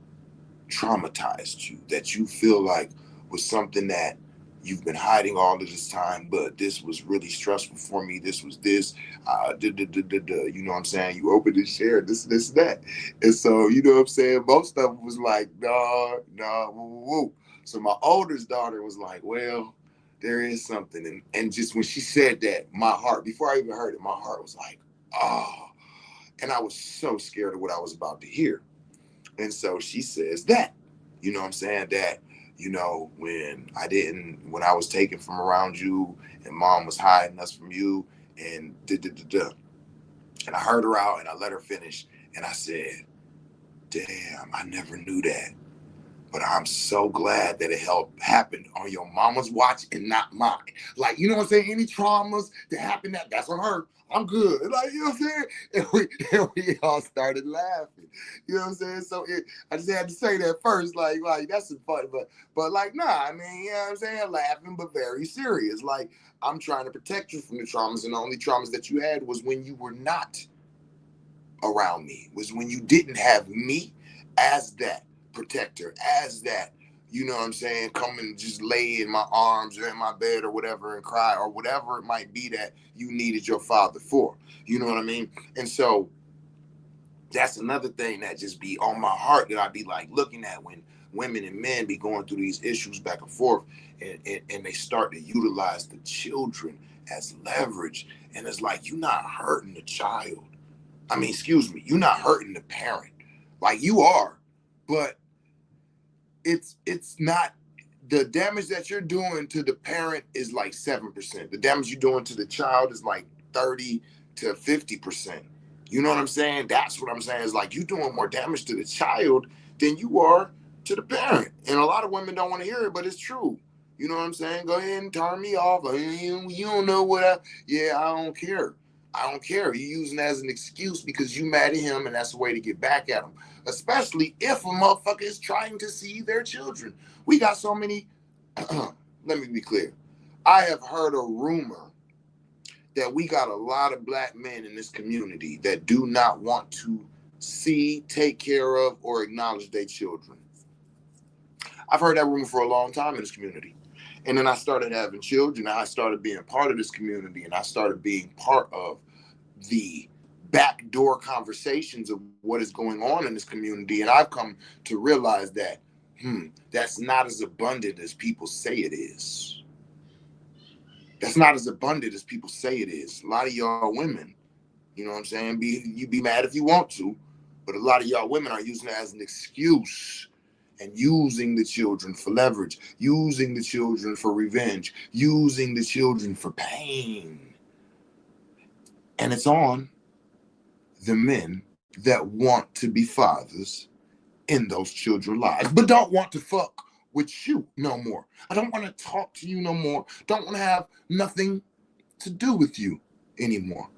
traumatized you, that you feel like was something that you've been hiding all of this time, but this was really stressful for me, this was this, you know what I'm saying? You open and share this, that. And so, you know what I'm saying? Most of them was like, no, no, woo, woo, woo. So my oldest daughter was like, well, there is something. And just when she said that, my heart, before I even heard it, my heart was like, oh. And I was so scared of what I was about to hear. And so she says that, you know what I'm saying, that, you know, when I was taken from around you and mom was hiding us from you and da da da da. And I heard her out and I let her finish. And I said, damn, I never knew that. But I'm so glad that it helped happen on your mama's watch and not mine. Like, you know what I'm saying? Any traumas that happened, that's on her. I'm good. Like, you know what I'm saying? And we all started laughing. You know what I'm saying? So I just had to say that first, like that's funny, but like, nah, I mean, you know what I'm saying? Laughing, but very serious. Like, I'm trying to protect you from the traumas, and the only traumas that you had was when you were not around me, was when you didn't have me as that protector, as that, you know what I'm saying, come and just lay in my arms or in my bed or whatever and cry or whatever it might be that you needed your father for. You know what I mean? And so that's another thing that just be on my heart, that I be like looking at when women and men be going through these issues back and forth, and they start to utilize the children as leverage. And it's like, you're not hurting the child. I mean, excuse me, you're not hurting the parent. Like, you are, but it's not, the damage that you're doing to the parent is like 7%. The damage you're doing to the child is like 30 to 50%. You know what I'm saying? That's what I'm saying. It's like you're doing more damage to the child than you are to the parent. And a lot of women don't want to hear it, but it's true. You know what I'm saying? Go ahead and turn me off. You don't know yeah, I don't care. I don't care. You're using it as an excuse because you mad at him, and that's the way to get back at him. Especially if a motherfucker is trying to see their children. We got so many. Let me be clear. I have heard a rumor that we got a lot of black men in this community that do not want to see, take care of, or acknowledge their children. I've heard that rumor for a long time in this community. And then I started having children. I started being part of this community, and I started being part of the backdoor conversations of what is going on in this community. And I've come to realize that that's not as abundant as people say it is. That's not as abundant as people say it is. A lot of y'all women, you know what I'm saying? You be mad if you want to, but a lot of y'all women are using it as an excuse and using the children for leverage, using the children for revenge, using the children for pain. And it's on the men that want to be fathers in those children's lives, but don't want to fuck with you no more. I don't want to talk to you no more. Don't want to have nothing to do with you anymore.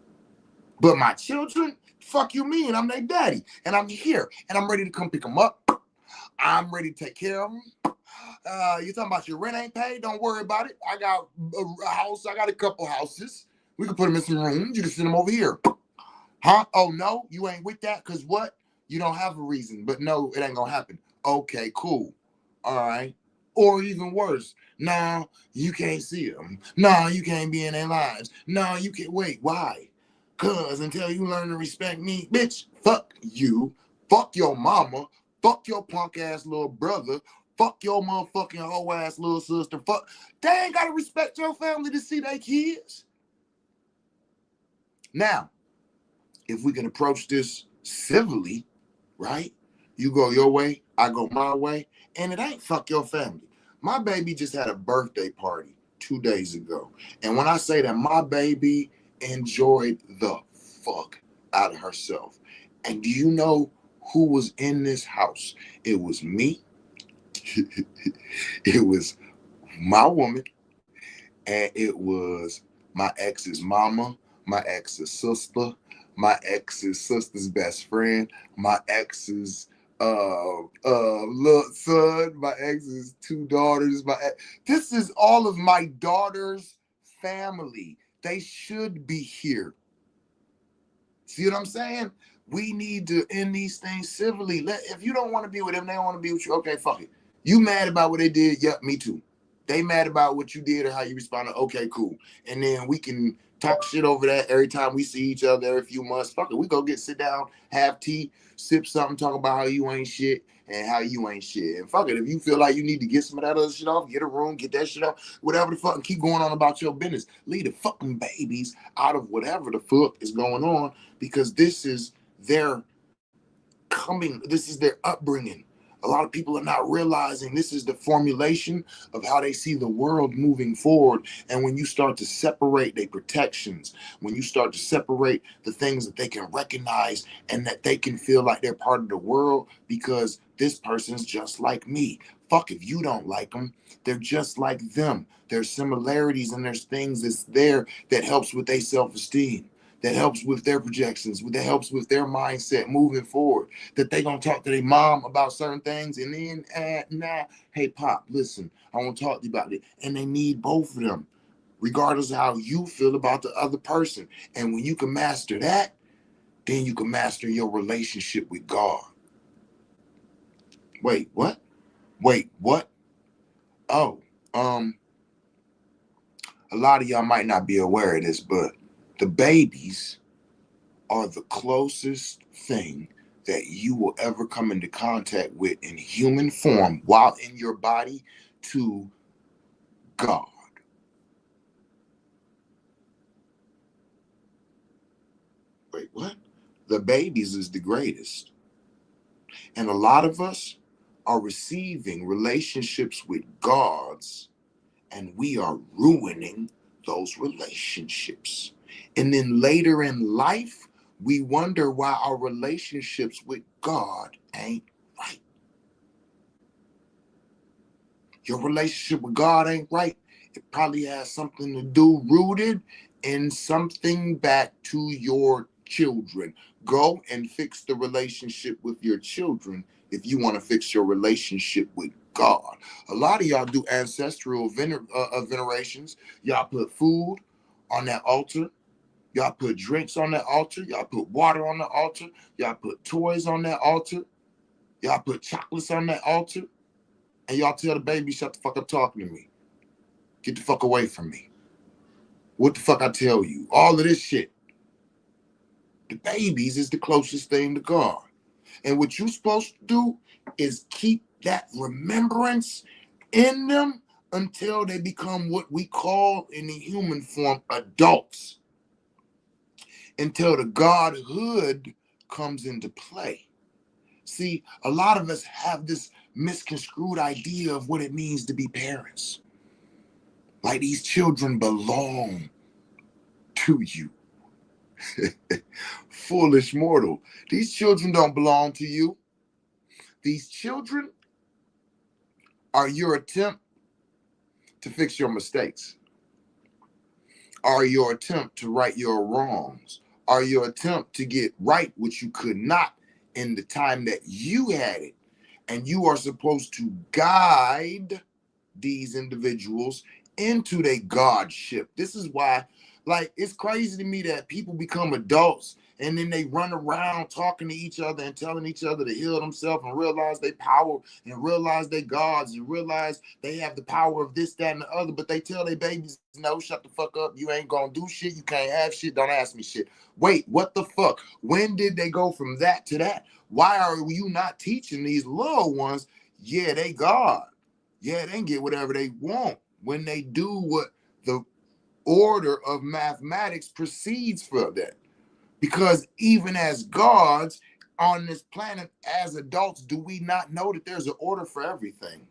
But my children, fuck you mean? I'm their daddy, and I'm here, and I'm ready to come pick them up. I'm ready to take care of them. You talking about your rent ain't paid? Don't worry about it. I got a house. I got a couple houses. We can put them in some rooms. You can send them over here. Huh? Oh, no, you ain't with that? Because what? You don't have a reason. But no, it ain't going to happen. Okay, cool. All right. Or even worse, nah, you can't see them. Nah, you can't be in their lives. Nah, you can't. Wait, why? Cause until you learn to respect me, bitch, fuck you. Fuck your mama. Fuck your punk ass little brother. Fuck your motherfucking hoe ass little sister. Fuck. They ain't gotta respect your family to see their kids. Now, if we can approach this civilly, right? You go your way, I go my way, and it ain't fuck your family. My baby just had a birthday party 2 days ago. And when I say that, my baby enjoyed the fuck out of herself. And do you know who was in this house? It was me, it was my woman, and it was my ex's mama, my ex's sister, my ex's sister's best friend, my ex's little son, my ex's two daughters. This is all of my daughter's family. They should be here. See what I'm saying? We need to end these things civilly. If you don't want to be with them, they don't want to be with you. Okay, fuck it. You mad about what they did? Yep, me too. They mad about what you did or how you responded. Okay, cool. And then we can talk shit over that every time we see each other every few months. Fuck it. We go sit down, have tea, sip something, talk about how you ain't shit and how you ain't shit. And fuck it. If you feel like you need to get some of that other shit off, get a room, get that shit off, whatever the fuck, and keep going on about your business. Leave the fucking babies out of whatever the fuck is going on, because this is their this is their upbringing. A lot of people are not realizing this is the formulation of how they see the world moving forward. And when you start to separate their protections, when you start to separate the things that they can recognize and that they can feel like they're part of the world because this person's just like me. Fuck if you don't like them. They're just like them. There's similarities and there's things that's there that helps with their self-esteem, that helps with their projections, that helps with their mindset moving forward, that they gonna talk to their mom about certain things and then nah, hey Pop, listen, I want to talk to you about it. And they need both of them, regardless of how you feel about the other person. And when you can master that, then you can master your relationship with God. Wait, what? Wait, what? Oh, a lot of y'all might not be aware of this, but the babies are the closest thing that you will ever come into contact with in human form while in your body to God. Wait, what? The babies is the greatest. And a lot of us are receiving relationships with gods, and we are ruining those relationships. And then later in life, we wonder why our relationships with God ain't right. Your relationship with God ain't right. It probably has something to do, rooted in something back to your children. Go and fix the relationship with your children if you want to fix your relationship with God. A lot of y'all do ancestral venerations. Y'all put food on that altar. Y'all put drinks on that altar. Y'all put water on the altar. Y'all put toys on that altar. Y'all put chocolates on that altar. And y'all tell the baby, shut the fuck up talking to me. Get the fuck away from me. What the fuck I tell you? All of this shit. The babies is the closest thing to God. And what you're supposed to do is keep that remembrance in them until they become what we call in the human form adults. Until the godhood comes into play. See, a lot of us have this misconstrued idea of what it means to be parents. Like these children belong to you. Foolish mortal. These children don't belong to you. These children are your attempt to fix your mistakes, are your attempt to right your wrongs, are your attempt to get right what you could not in the time that you had it. And you are supposed to guide these individuals into their godship. This is why, like, it's crazy to me that people become adults and then they run around talking to each other and telling each other to heal themselves and realize they power and realize they gods and realize they have the power of this, that, and the other. But they tell their babies, no, shut the fuck up. You ain't gonna do shit. You can't have shit. Don't ask me shit. Wait, what the fuck? When did they go from that to that? Why are you not teaching these little ones? Yeah, they God. Yeah, they can get whatever they want when they do what the order of mathematics precedes for that. Because even as gods on this planet, as adults, do we not know that there's an order for everything?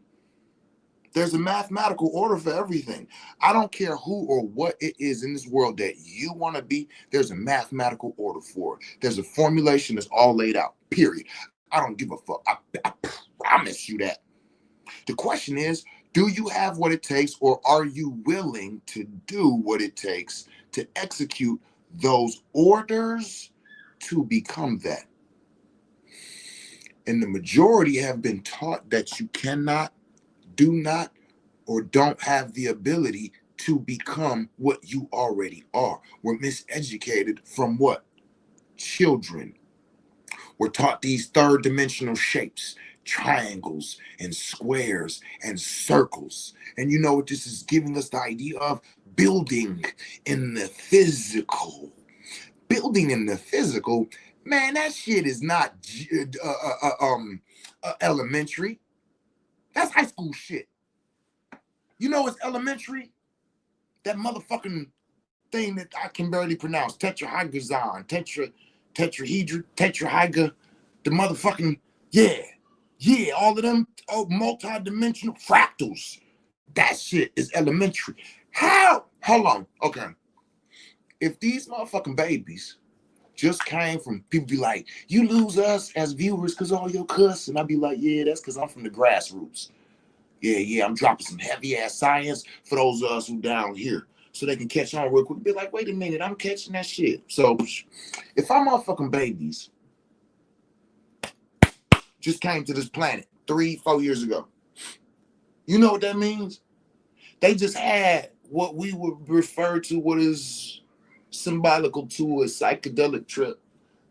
There's a mathematical order for everything. I don't care who or what it is in this world that you want to be, there's a mathematical order for it. There's a formulation that's all laid out, period. I don't give a fuck. I promise you that. The question is, do you have what it takes, or are you willing to do what it takes to execute those orders to become that? And the majority have been taught that you cannot, do not, or don't have the ability to become what you already are. We're miseducated from what? Children. We're taught these third dimensional shapes, triangles and squares and circles. And you know what this is giving us the idea of? Building in the physical. Building in the physical, man, that shit is not elementary. That's high school shit. You know it's elementary? That motherfucking thing that I can barely pronounce. Tetrahydrazine, tetrahydra, the motherfucking, yeah, all of them multi-dimensional fractals. That shit is elementary. How? Hold on. Okay. If these motherfucking babies just came from, people be like, you lose us as viewers because all your cuss. And I'd be like, yeah, that's because I'm from the grassroots. Yeah, I'm dropping some heavy ass science for those of us who down here so they can catch on real quick. Be like, wait a minute, I'm catching that shit. So if our motherfucking babies just came to this planet 3-4 years ago, you know what that means? They just had what we would refer to what is symbolical to a psychedelic trip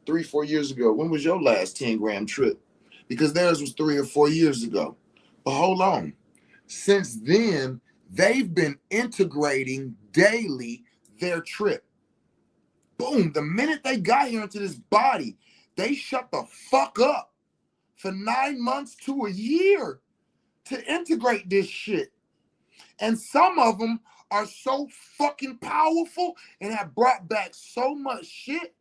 3-4 years ago. When was your last 10-gram trip? Because theirs was 3 or 4 years ago. But hold on. Since then, they've been integrating daily their trip. Boom. The minute they got here into this body, they shut the fuck up for 9 months to a year to integrate this shit. And some of them are so fucking powerful and have brought back so much shit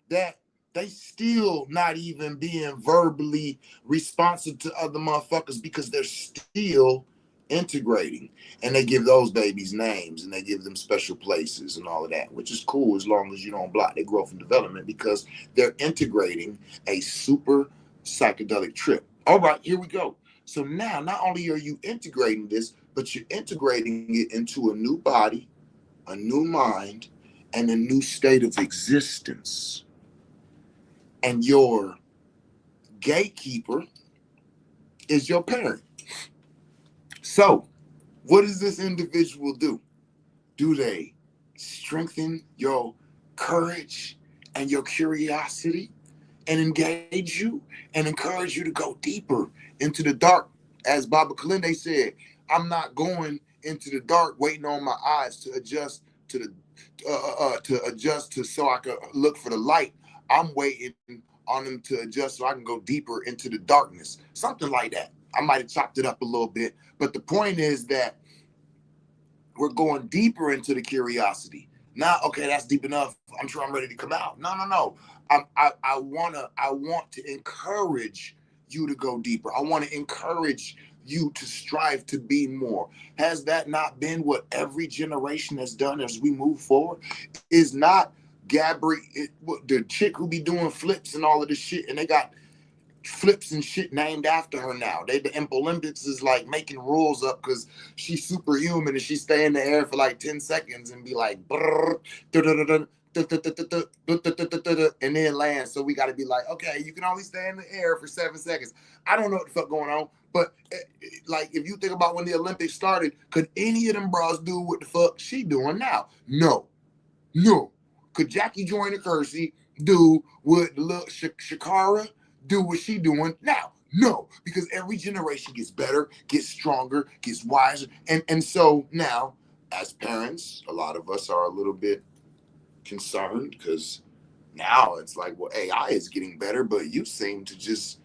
that they still not even being verbally responsive to other motherfuckers because they're still integrating. And they give those babies names and they give them special places and all of that, which is cool as long as you don't block their growth and development because they're integrating a super psychedelic trip. All right, here we go. So now not only are you integrating this, but you're integrating it into a new body, a new mind, and a new state of existence. And your gatekeeper is your parent. So, what does this individual do? Do they strengthen your courage and your curiosity and engage you and encourage you to go deeper into the dark? As Baba Kalinde said, I'm not going into the dark waiting on my eyes to adjust to the so I can look for the light. I'm waiting on them to adjust so I can go deeper into the darkness. Something like that. I might have chopped it up a little bit, but the point is that we're going deeper into the curiosity. Now, okay, that's deep enough. I'm sure I'm ready to come out. No. I want to encourage you to go deeper. I want to encourage you to strive to be more. Has that not been what every generation has done as we move forward? Is not Gabri, the chick who be doing flips and all of this shit, and they got flips and shit named after her now. The Olympics is like making rules up because she's superhuman and she stay in the air for like 10 seconds and be like, and then land. So we got to be like, okay, you can only stay in the air for 7 seconds. I don't know what the fuck going on, But like, if you think about when the Olympics started, could any of them bras do what the fuck she doing now? No. Could Jackie Joyner Kersey do what little Shakara do what she doing now? No, because every generation gets better, gets stronger, gets wiser. And so now, as parents, a lot of us are a little bit concerned because now it's like, well, AI is getting better, but you seem to just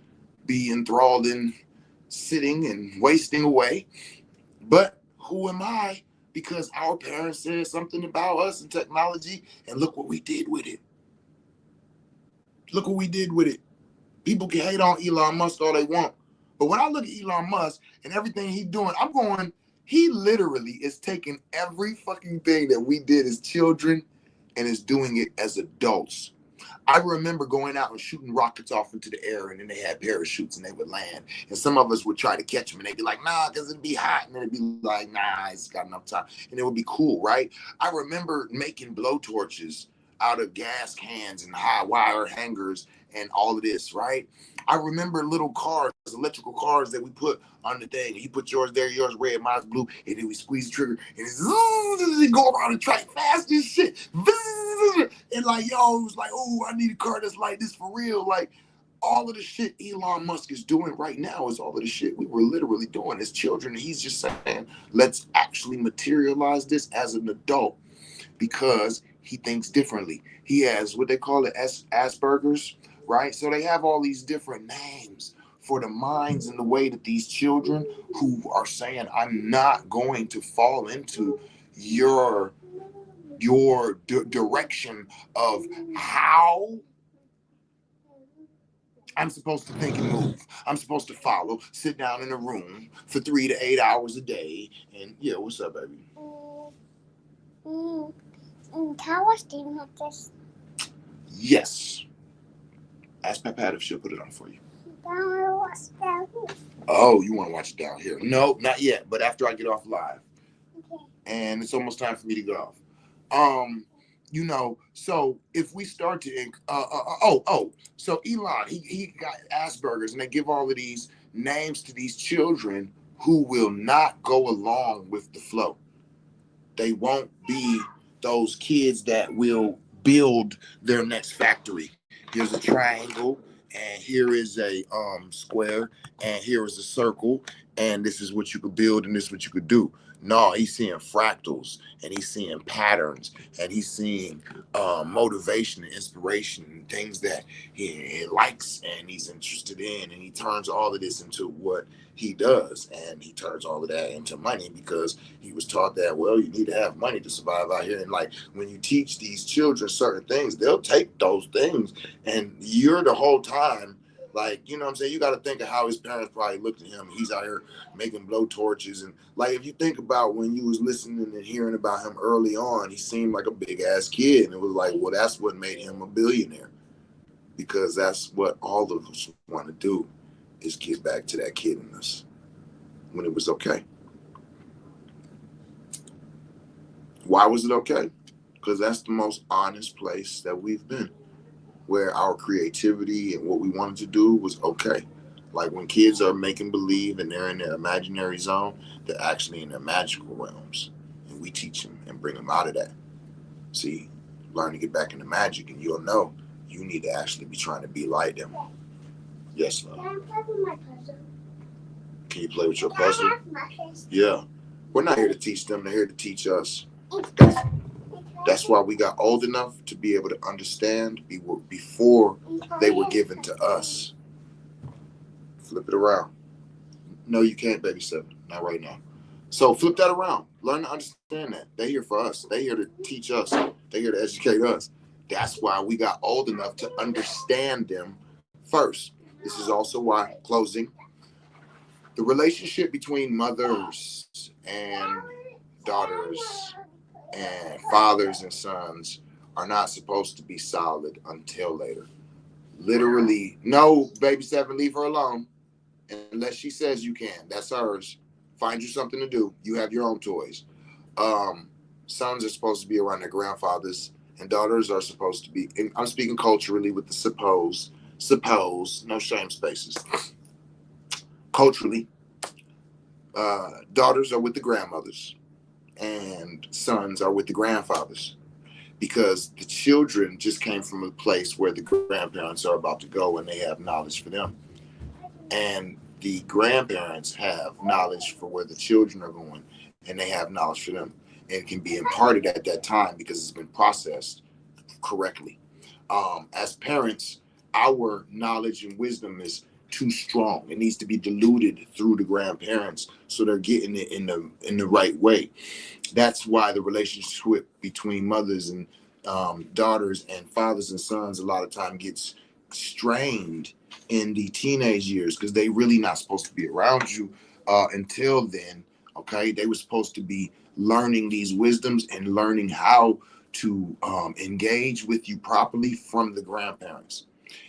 be enthralled in sitting and wasting away. But who am I? Because our parents said something about us and technology, and look what we did with it. Look what we did with it. People can hate on Elon Musk all they want. But when I look at Elon Musk and everything he's doing, I'm going, he literally is taking every fucking thing that we did as children and is doing it as adults. I remember going out and shooting rockets off into the air, and then they had parachutes and they would land. And some of us would try to catch them, and they'd be like, nah, because it'd be hot. And then it'd be like, nah, it's got enough time. And it would be cool, right? I remember making blowtorches out of gas cans and high wire hangers and all of this, right? I remember little cars, electrical cars that we put on the thing. You put yours there, yours red, mine's blue, and then we squeeze the trigger, and it go around the track fast as shit. And like, yo, it was like, oh, I need a car that's like this for real. Like, all of the shit Elon Musk is doing right now is all of the shit we were literally doing as children. And he's just saying, let's actually materialize this as an adult because he thinks differently. He has what they call it Asperger's, right? So they have all these different names for the minds and the way that these children who are saying, I'm not going to fall into your direction of how I'm supposed to think and move. I'm supposed to follow, sit down in a room for 3 to 8 hours a day. And yeah, what's up, baby? Can I watch Demon Hunters? Yes. Ask Pat if she'll put it on for you. I want to watch down here. Oh, you want to watch it down here? No, not yet. But after I get off live. Okay. And it's almost time for me to go off. So if we start to so Elon, he got Asperger's, and they give all of these names to these children who will not go along with the flow. They won't be those kids that will build their next factory. Here's a triangle, and here is a square, and here is a circle, and this is what you could build, and this is what you could do. No, he's seeing fractals, and he's seeing patterns, and he's seeing motivation and inspiration and things that he likes and he's interested in, and he turns all of this into what he does, and he turns all of that into money because he was taught that, well, you need to have money to survive out here. And like, when you teach these children certain things, they'll take those things, and you're the whole time like, you know what I'm saying? You got to think of how his parents probably looked at him. He's out here making blow torches. And like, if you think about when you was listening and hearing about him early on, he seemed like a big ass kid. And it was like, well, that's what made him a billionaire, because that's what all of us want to do, is get back to that kid in us when it was okay. Why was it okay? Because that's the most honest place that we've been, where our creativity and what we wanted to do was okay. Like, when kids are making believe and they're in their imaginary zone, they're actually in their magical realms. And we teach them and bring them out of that. See, learn to get back into magic, and you'll know you need to actually be trying to be like them. Yes, love. Can I play with my puzzle? Can you play with your puzzle? Yeah. We're not here to teach them. They're here to teach us. That's why we got old enough to be able to understand before they were given to us. Flip it around. No, you can't, baby 7. Not right now. So flip that around. Learn to understand that. They're here for us. They're here to teach us. They're here to educate us. That's why we got old enough to understand them first. This is also why, closing, the relationship between mothers and daughters and fathers and sons are not supposed to be solid until later. Literally, no, baby 7, leave her alone. Unless she says you can. That's hers. Find you something to do. You have your own toys. Sons are supposed to be around their grandfathers, and daughters are supposed to be, and I'm speaking culturally with the suppose, no shame spaces. Culturally, daughters are with the grandmothers and sons are with the grandfathers, because the children just came from a place where the grandparents are about to go and they have knowledge for them. And the grandparents have knowledge for where the children are going and they have knowledge for them. And it can be imparted at that time because it's been processed correctly. As parents, our knowledge and wisdom is too strong. It needs to be diluted through the grandparents so they're getting it in the right way. That's why the relationship between mothers and daughters and fathers and sons a lot of time gets strained in the teenage years, because they really not supposed to be around you until then. Okay, they were supposed to be learning these wisdoms and learning how to engage with you properly from the grandparents.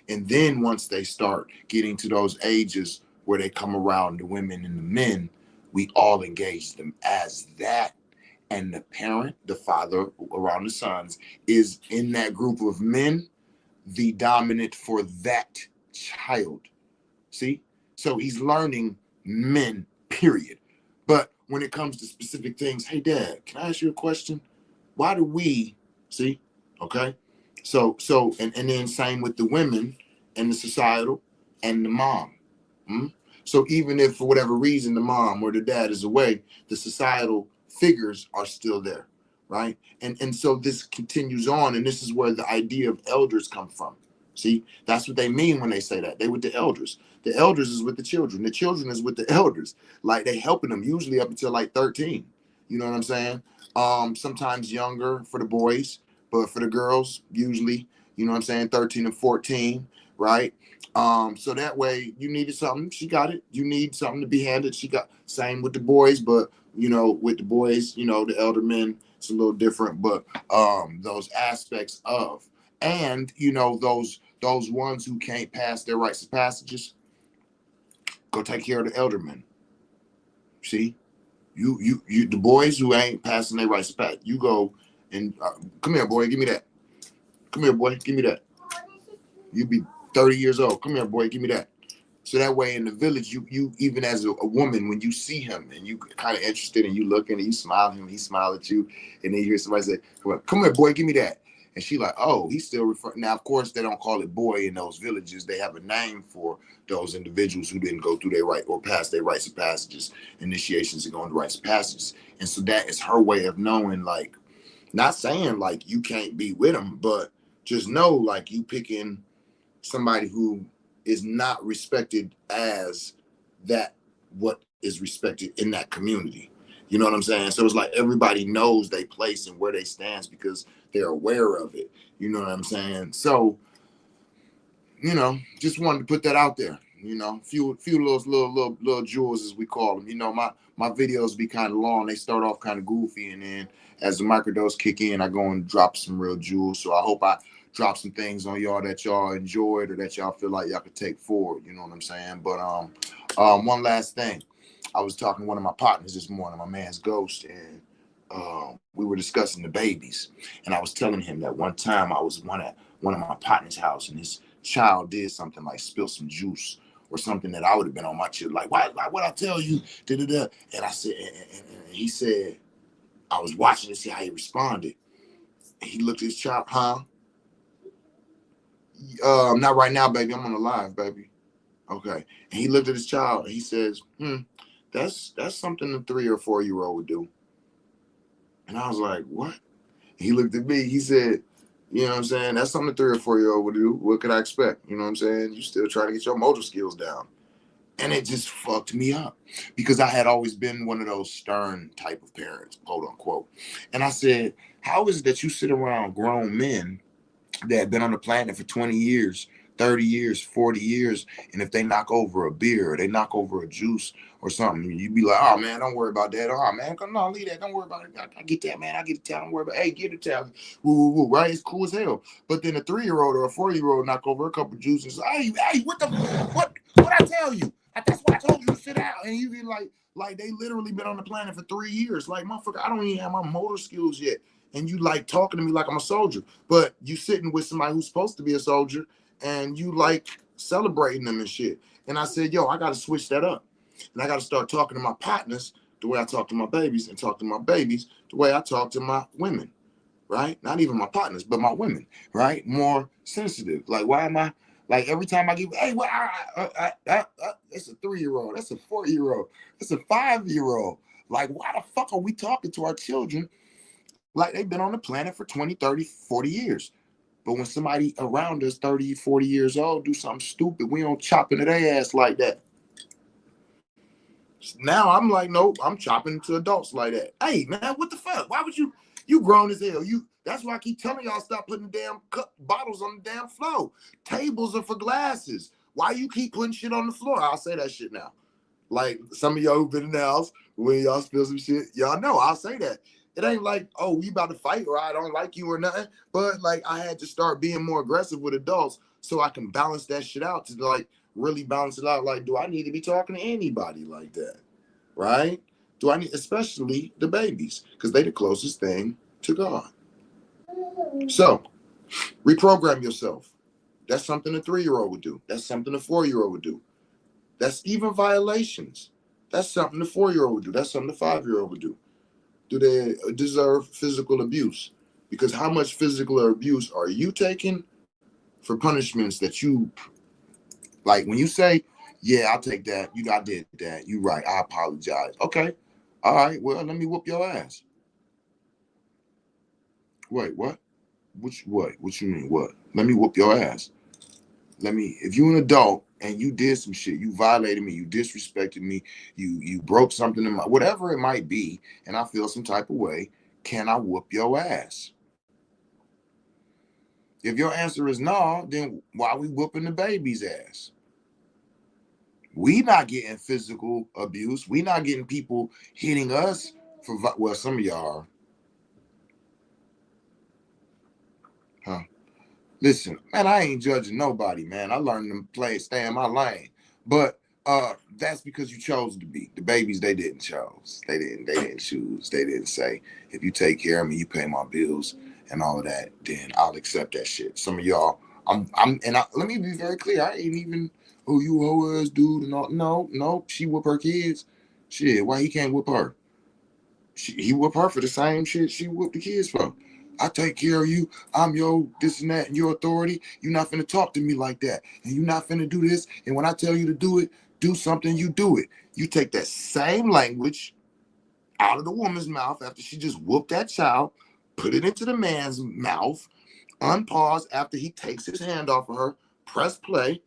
And then once they start getting to those ages where they come around the women and the men, we all engage them as that. And the parent, the father around the sons, is in that group of men, the dominant for that child. See? So he's learning men, period. But when it comes to specific things, hey, Dad, can I ask you a question? Why do we, see? Okay? So and then same with the women and the societal and the mom. So even if for whatever reason the mom or the dad is away, the societal figures are still there, right? And so this continues on, and this is where the idea of elders come from. See, that's what they mean when they say that. They with the elders. The elders is with the children. The children is with the elders. Like they helping them usually up until like 13. You know what I'm saying? Sometimes younger for the boys, but for the girls, usually, you know what I'm saying, 13 and 14, right? So that way you needed something, she got it. You need something to be handed, she got. Same with the boys, but you know, with the boys, you know, the elder men, it's a little different, but those aspects of, and you know, those ones who can't pass their rites of passages, go take care of the elder men. See, you the boys who ain't passing their rites of passage, you go and come here, boy, give me that. Come here, boy, give me that. You be 30 years old. Come here, boy, give me that. So that way in the village, you even as a woman, when you see him and you kind of interested and you looking and you smile at him, he smile at you, and then you hear somebody say, come here, boy, give me that. And she like, oh, he's still referring. Now, of course, they don't call it boy in those villages. They have a name for those individuals who didn't go through their right or pass their rites of passages, initiations, and going to rites of passages. And so that is her way of knowing, like, not saying like you can't be with them, but just know like you picking somebody who is not respected as that what is respected in that community. You know what I'm saying? So it's like everybody knows their place and where they stand because they're aware of it. You know what I'm saying? So, you know, just wanted to put that out there. You know, few little jewels as we call them. You know, my videos be kind of long. They start off kind of goofy, and then as the microdose kick in, I go and drop some real jewels. So I hope I drop some things on y'all that y'all enjoyed or that y'all feel like y'all could take forward. You know what I'm saying? But one last thing. I was talking to one of my partners this morning, my man's Ghost, and we were discussing the babies. And I was telling him that one time I was at one of my partner's house, and his child did something like spill some juice or something that I would have been on my child, like, why, like, what I tell you, da-da-da. And I said, and he said, I was watching to see how he responded. And he looked at his child, huh? Not right now, baby. I'm on the live, baby. Okay. And he looked at his child and he says, that's something a 3 or 4 year old would do. And I was like, what? And he looked at me, he said, you know what I'm saying? That's something a 3 or 4 year old would do. What could I expect? You know what I'm saying? You still trying to get your motor skills down. And it just fucked me up because I had always been one of those stern type of parents, quote unquote. And I said, how is it that you sit around grown men that have been on the planet for 20 years, 30 years, 40 years, and if they knock over a beer or they knock over a juice or something, you be like, oh man, don't worry about that. Oh man, no, leave that. Don't worry about it. I get that, man. I get the towel. Don't worry about it. Hey, get the towel. Woo, woo, woo, right? It's cool as hell. But then a 3-year-old or a 4-year-old knock over a couple of juices. Hey, what I tell you? That's what I told you to sit out. And you be like they literally been on the planet for 3 years. Like, motherfucker, I don't even have my motor skills yet. And you like talking to me like I'm a soldier, but you sitting with somebody who's supposed to be a soldier and you like celebrating them and shit. And I said, yo, I got to switch that up. And I got to start talking to my partners the way I talk to my babies, and talk to my babies the way I talk to my women, right? Not even my partners, but my women, right? More sensitive. Like, why am I, like, every time I give, hey, well, it's a 3-year-old, that's a 4-year-old, that's a 5-year-old. Like, why the fuck are we talking to our children like they've been on the planet for 20, 30, 40 years? But when somebody around us, 30, 40 years old, do something stupid, we don't chop into their ass like that. Now I'm like, nope, I'm chopping to adults like that. Hey, man, what the fuck? Why would you grown as hell? That's why I keep telling y'all, stop putting damn bottles on the damn floor. Tables are for glasses. Why you keep putting shit on the floor? I'll say that shit now. Like, some of y'all who've been in the house, when y'all spill some shit, y'all know I'll say that. It ain't like, oh, we about to fight or I don't like you or nothing. But like, I had to start being more aggressive with adults so I can balance that shit out, to like really balance it out. Like, do I need to be talking to anybody like that? Right? Do I need, especially the babies, because they the closest thing to God. So reprogram yourself. That's something a 3-year-old would do. That's something a 4-year-old would do. That's even violations. That's something the 4-year-old would do. That's something the 5-year-old would do. Do they deserve physical abuse? Because how much physical abuse are you taking for punishments that you, like, when you say, yeah, I'll take that. I did that. You right. I apologize. Okay. All right. Well, let me whoop your ass. Wait, what? What you mean? What? Let me whoop your ass. If you're an adult and you did some shit, you violated me, you disrespected me, you broke something in my, whatever it might be, and I feel some type of way, can I whoop your ass? If your answer is no, then why are we whooping the baby's ass? We not getting physical abuse. We not getting people hitting us for, well, some of y'all are. Huh? Listen, man, I ain't judging nobody, man. I learned to stay in my lane. But that's because you chose to be. The babies, they didn't choose. They didn't choose. They didn't say, if you take care of me, you pay my bills and all of that, then I'll accept that shit. Some of y'all, let me be very clear. I ain't even, oh, you hoe ass dude and all. No, she whoop her kids. Shit, why he can't whoop her? He whoop her for the same shit she whooped the kids for. I take care of you. I'm your this and that and your authority. You're not finna talk to me like that. And you're not finna do this. And when I tell you to do it, do something, you do it. You take that same language out of the woman's mouth after she just whooped that child, put it into the man's mouth, unpause after he takes his hand off of her, press play,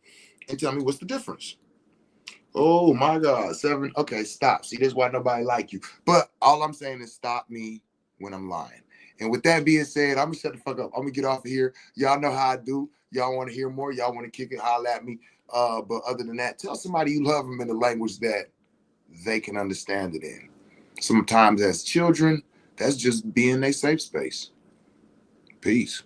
and tell me what's the difference. Oh my God, 7. Okay, stop. See, this is why nobody like you. But all I'm saying is stop me when I'm lying. And with that being said, I'm gonna shut the fuck up. I'm gonna get off of here. Y'all know how I do. Y'all want to hear more? Y'all want to kick it? Holler at me. But other than that, tell somebody you love them in a language that they can understand it in. Sometimes as children, that's just being a safe space. Peace.